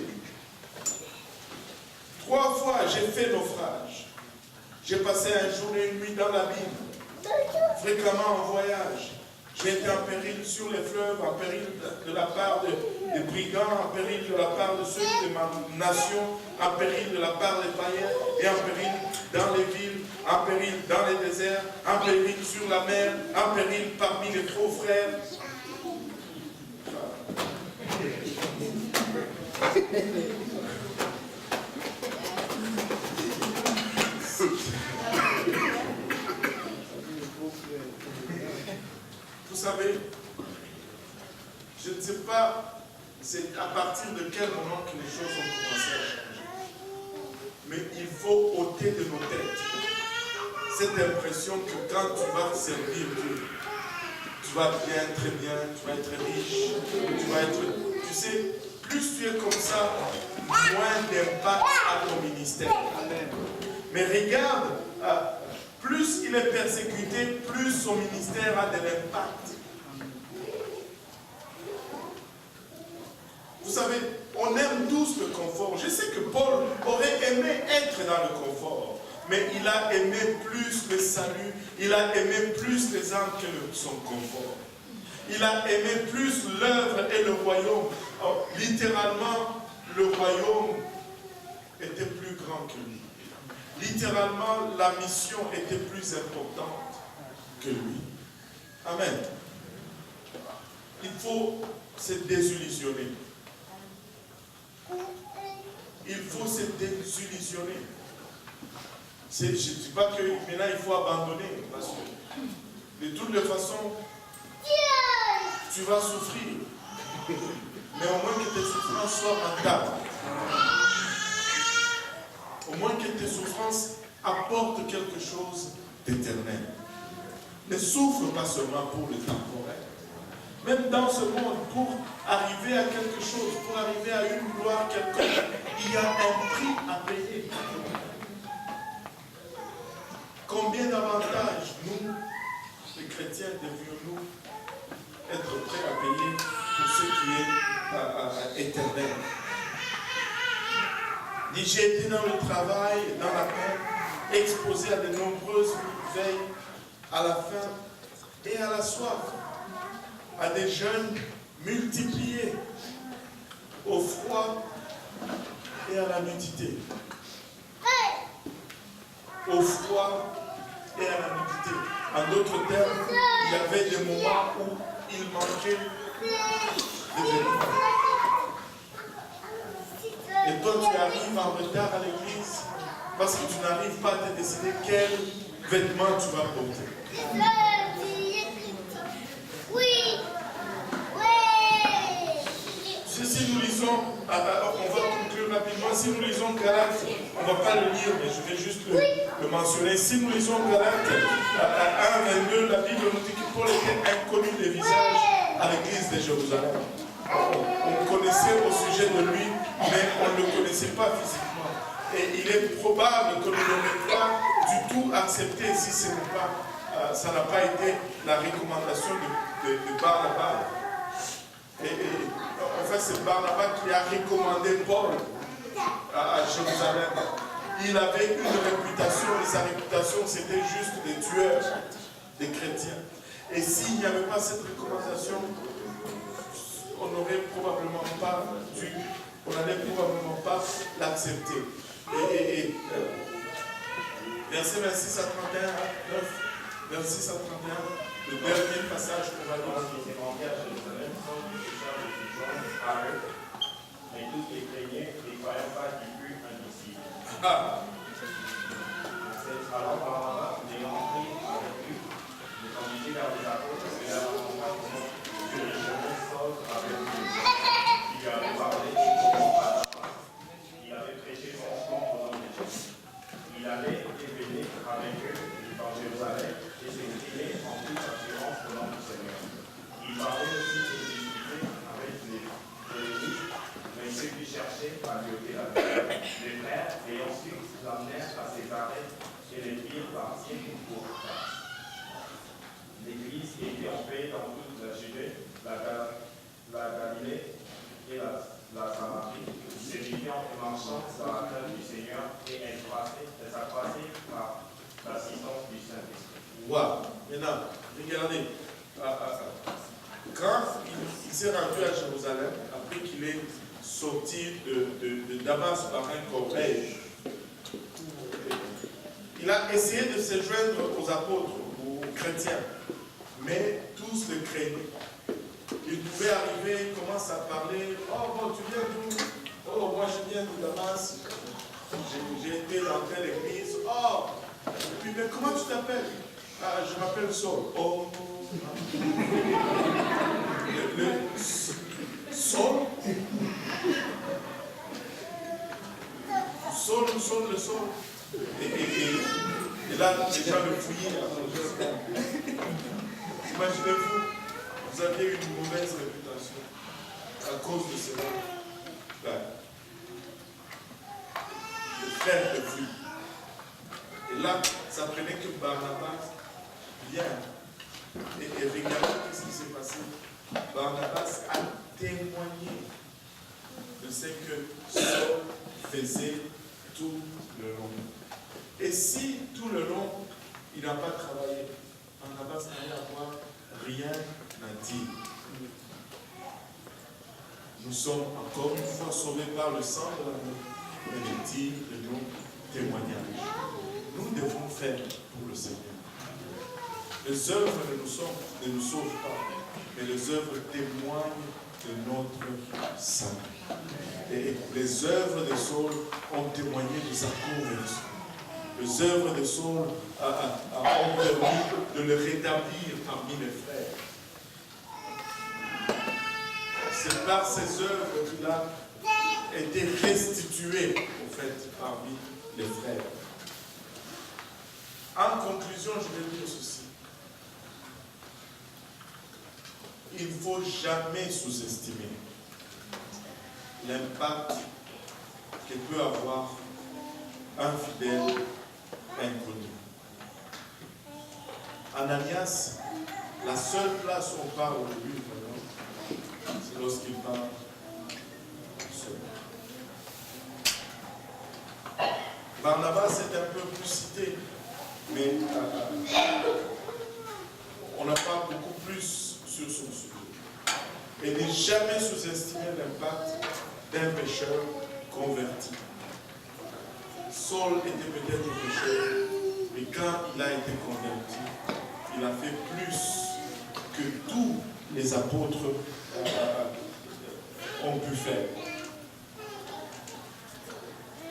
3 fois j'ai fait naufrage. J'ai passé un jour et une nuit dans l'abîme, fréquemment en voyage. J'ai été en péril sur les fleuves, en péril de la part des brigands, en péril de la part de ceux de ma nation, en péril de la part des païens et en péril dans les villes, en péril dans les déserts, en péril sur la mer, en péril parmi les faux frères. Vous savez, je ne sais pas c'est à partir de quel moment que les choses ont commencé à changer. Mais il faut ôter de nos têtes cette impression que quand tu vas servir Dieu, tu vas bien, très bien, tu vas être riche, tu vas être... Tu sais, plus tu es comme ça, moins d'impact à ton ministère. Mais regarde, plus il est persécuté, plus son ministère a de l'impact. Vous savez, on aime tous le confort. Je sais que Paul aurait aimé être dans le confort, mais il a aimé plus le salut, il a aimé plus les âmes que son confort. Il a aimé plus l'œuvre et le royaume. Alors, littéralement, le royaume était plus grand que lui. Littéralement, la mission était plus importante que lui. Amen. Il faut se désillusionner. Il faut se désillusionner. Je ne dis pas que maintenant il faut abandonner, parce que de toutes les façons, tu vas souffrir. Mais au moins que tes souffrances soient rentables. Au moins que tes souffrances apportent quelque chose d'éternel. Ne souffre pas seulement pour le temporel. Même dans ce monde, pour arriver à quelque chose, pour arriver à une gloire quelconque, il y a un prix à payer. Combien d'avantages, nous, les chrétiens, devions-nous être prêts à payer pour ce qui est éternel? J'ai été dans le travail, dans la peine, exposé à de nombreuses veilles, à la faim et à la soif, à des jeûnes multipliés, au froid et à la nudité. Au froid et à la nudité. En d'autres termes, il y avait des moments où il manquait de vêtements. Et toi, tu arrives en retard à l'église parce que tu n'arrives pas à te décider quel vêtement tu vas porter. Si nous lisons, on va conclure rapidement, si nous lisons Galates, on ne va pas le lire, mais je vais juste le mentionner. Si nous lisons Galates 1, 22, la Bible nous dit que Paul était inconnu des visages à l'église de Jérusalem. On connaissait au sujet de lui, mais on ne le connaissait pas physiquement. Et il est probable que nous n'aurions pas du tout accepté si ce n'est pas, ça n'a pas été la recommandation de Barnabas. En fait, c'est Barnabas qui a recommandé Paul à Jérusalem. Il avait une réputation, et sa réputation, c'était juste des tueurs, des chrétiens. Et s'il n'y avait pas cette recommandation, on n'aurait probablement pas dû, on n'allait probablement pas l'accepter. Versets 26 à 31, 9, 26 à 31, le dernier passage qu'on va lire. Mais tous les craignants ne croyaient pas qu'il fût un disciple. Alors Barnabas, ayant pris avec lui, le conduisit vers les apôtres et leur montra que le chemin sauve avec lui. Il lui avait parlé de son passage. Il avait prêché son nom au nom de Jésus. Il allait et venait avec eux dans Jérusalem et s'exprimait en toute assurance au nom du Seigneur. Il parlait aussi des difficultés avec mais ceux qui cherchaient à lui ôter la vie. Les frères, et ensuite l'amenèrent à séparer et les firent partir pour France. L'Église était en paix dans toute la Judée, la Galilée et la Samarie, s'édifiant et marchant dans la crainte du Seigneur et s'accroissait par l'assistance du Saint-Esprit. Wow. Maintenant, regardez. Quand il s'est rendu à Jérusalem, après qu'il est sorti de Damas par un cortège, Il a essayé de se joindre aux apôtres, aux chrétiens, mais tous le craignaient. Il pouvait arriver, il commence à parler. Oh, bon, tu viens d'où? Oh, moi je viens de Damas. J'ai été dans telle église. Oh, et puis, mais comment tu t'appelles? Ah, je m'appelle Saul. Oh, Saul? Saul, le Saul. Et là, les gens le fouillaient. Imaginez-vous, vous aviez une mauvaise réputation à cause de cela. Le frère te fouille. Et là, ça prenait que Barnabas vient. Et regardez ce qui s'est passé. Barnabas a témoigné de ce que Saul faisait tout le long. Et si tout le long, il n'a pas travaillé, Barnabas n'allait avoir rien à dire. Nous sommes encore une fois sauvés par le sang de l'amour et le dire de nos témoignages. Nous devons faire pour le Seigneur. Les œuvres ne nous sauvent pas, mais les œuvres témoignent de notre salut. Et les œuvres de Saul ont témoigné de sa conversion. Les œuvres de Saul ont permis de le rétablir parmi les frères. C'est par ces œuvres qu'il a été restitué, au fait, parmi les frères. En conclusion, je vais dire ceci. Il ne faut jamais sous-estimer l'impact que peut avoir un fidèle inconnu. Ananias, la seule place où on parle de lui, c'est lorsqu'il parle seul. Barnabas est un peu plus cité, mais on n'a pas beaucoup plus sur son sujet. Et ne jamais sous-estimer l'impact d'un pécheur converti. Saul était peut-être pécheur, mais quand il a été converti, il a fait plus que tous les apôtres ont pu faire.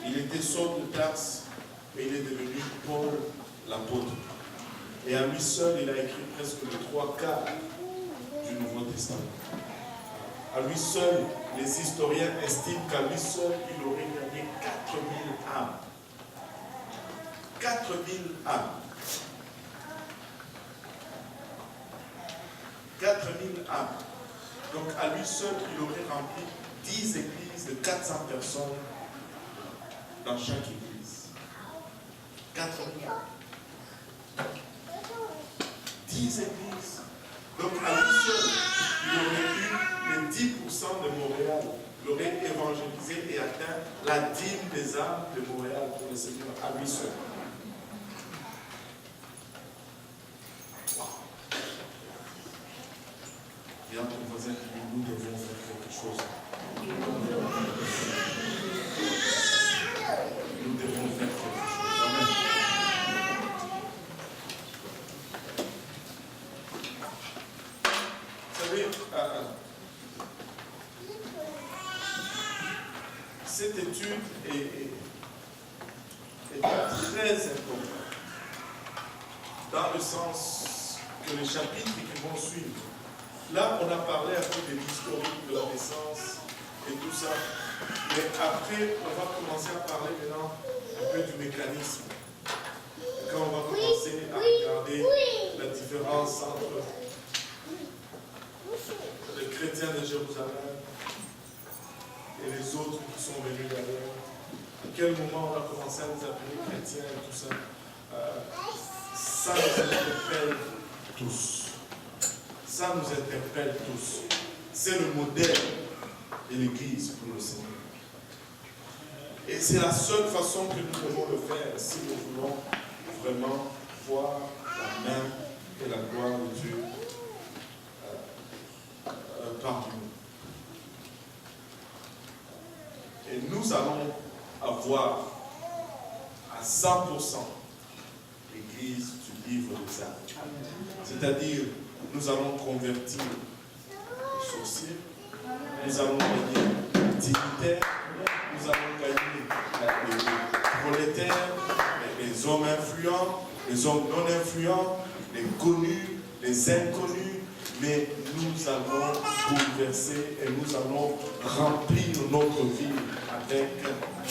Il était Saul de Tarse, mais il est devenu Paul l'apôtre. Et à lui seul, il a écrit presque les 3/4 du Nouveau Testament. À lui seul, les historiens estiment qu'à lui seul, il aurait gagné 4000 âmes. 4000 âmes. 4000 âmes. Donc à lui seul, il aurait rempli 10 églises de 400 personnes dans chaque église. 4000 âmes. 10 églises. Donc à lui seul, il aurait eu les 10% de Montréal. Il aurait évangélisé et atteint la dîme des âmes de Montréal pour le Seigneur à lui seul. Et entre nos voisins, nous devons faire quelque chose. Nous devons faire quelque chose. Amen. Vous savez, cette étude est très importante dans le sens que les chapitres qui vont suivre. Là, on a parlé un peu de l'historique de la naissance et tout ça. Mais après, on va commencer à parler maintenant un peu du mécanisme. Quand on va commencer à regarder la différence entre les chrétiens de Jérusalem et les autres qui sont venus d'ailleurs. À quel moment on a commencé à nous appeler chrétiens et tout ça. Ça nous interpelle tous. Ça nous interpelle tous. C'est le modèle de l'Église pour le Seigneur. Et c'est la seule façon que nous devons le faire si nous voulons vraiment voir la main et la gloire de Dieu parmi nous. Et nous allons avoir à 100% message. C'est-à-dire, nous allons convertir les sorciers, nous allons gagner les dignitaires, nous allons gagner les prolétaires, les hommes influents, les hommes non influents, les connus, les inconnus, mais nous allons bouleverser et nous allons remplir notre vie avec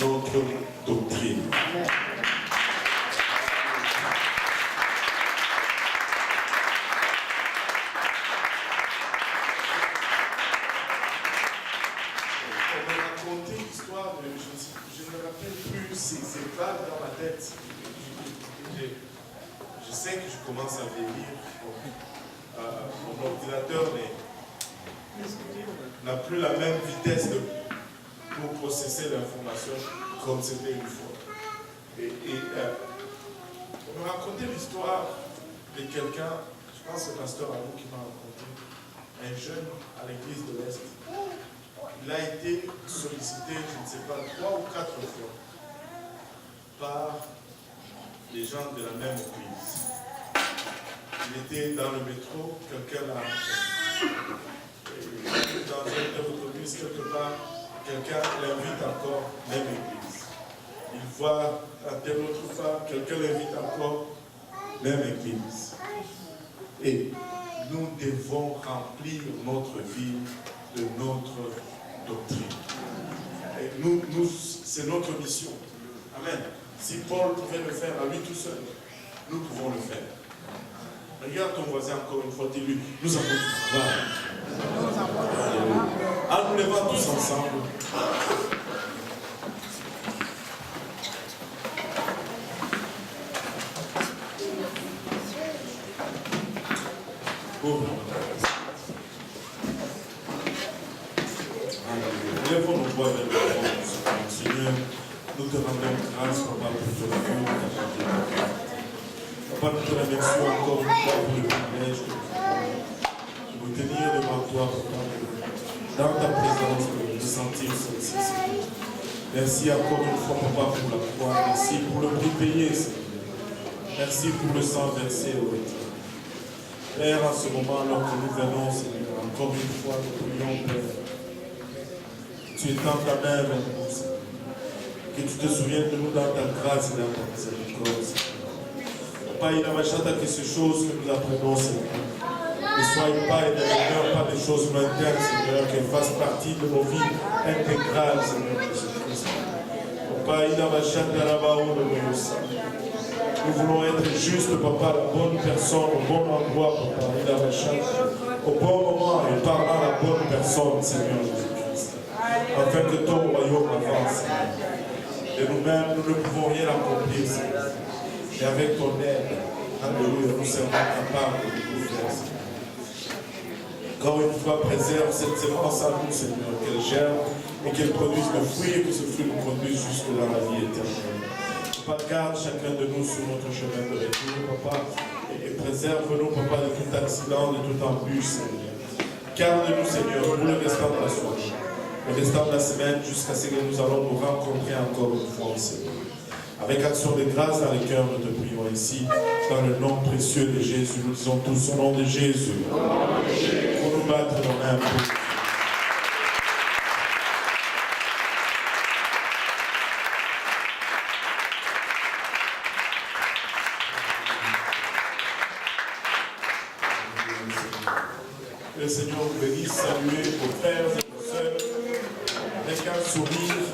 notre doctrine. On m'a raconté l'histoire de, je ne me rappelle plus, c'est vague dans ma tête. Je sais que je commence à vieillir. Mon ordinateur n'a plus la même vitesse pour processer l'information comme c'était une fois. On m'a raconté l'histoire de quelqu'un, je pense que c'est le pasteur Alou qui m'a raconté, un jeune à l'église de l'Est. Il a été sollicité, je ne sais pas, 3 ou 4 fois par les gens de la même église. Il était dans le métro, quelqu'un l'a arrêté. Dans un autobus, quelque part, quelqu'un l'invite encore, même église. Il voit à telle autre femme, quelqu'un l'invite encore, même église. Et nous devons remplir notre vie de notre doctrine. Et c'est notre mission. Amen. Si Paul pouvait le faire à lui tout seul, nous pouvons le faire. Regarde ton voisin encore une fois, dis-lui, nous avons du travail. Alors nous levons tous ensemble. Oh. Lèvons nos voix vers le Seigneur. Nous te rendons grâce, Papa, pour ton amour. Papa, nous te remercions encore une fois pour le privilège de nous tenir devant toi, Papa, dans ta présence, de sentir ceci, Seigneur. Merci encore une fois, Papa, pour la croix. Merci pour le prix payé, Seigneur. Merci pour le sang versé au éternel. Père, en ce moment, alors que nous venons, Seigneur, encore une fois, nous prions, Père. Tu étends ta main vers nous, Seigneur. Que tu te souviennes de nous dans ta grâce et dans ta miséricorde, Seigneur. Papa, il a machata que ces choses que nous apprenons, Seigneur, ne soient pas et ne demeurent pas des choses lointaines, Seigneur, qu'elles fassent partie de nos vies intégrales, Seigneur Jésus-Christ. Papa, il a machata là-bas où nous voulons être justes, Papa, la bonne personne, au bon endroit, Papa, il a machata, au bon moment et parlant à la bonne personne, Seigneur Jésus-Christ. Afin que ton royaume avance, Seigneur. Et nous-mêmes, nous ne pouvons rien accomplir, Seigneur. Et avec ton aide, alléluia, nous serons capables de tout faire, Seigneur. Encore une fois, préserve cette sémence à nous, Seigneur, qu'elle germe et qu'elle produise le fruit et que ce fruit nous conduise jusque dans la vie éternelle. Papa, garde chacun de nous sur notre chemin de retour, Papa, et préserve-nous, Papa, de tout accident, de toute embûche, Seigneur. Garde-nous, Seigneur, pour le restant de la soirée. Le restant de la semaine jusqu'à ce que nous allons nous rencontrer encore une fois, Seigneur. Avec action de grâce dans les cœurs, nous te prions ici, dans le nom précieux de Jésus. Nous disons tous au nom de Jésus. Pour nous battre nos mains. Que le Seigneur vous bénisse, saluez vos frères et vos sœurs avec un sourire.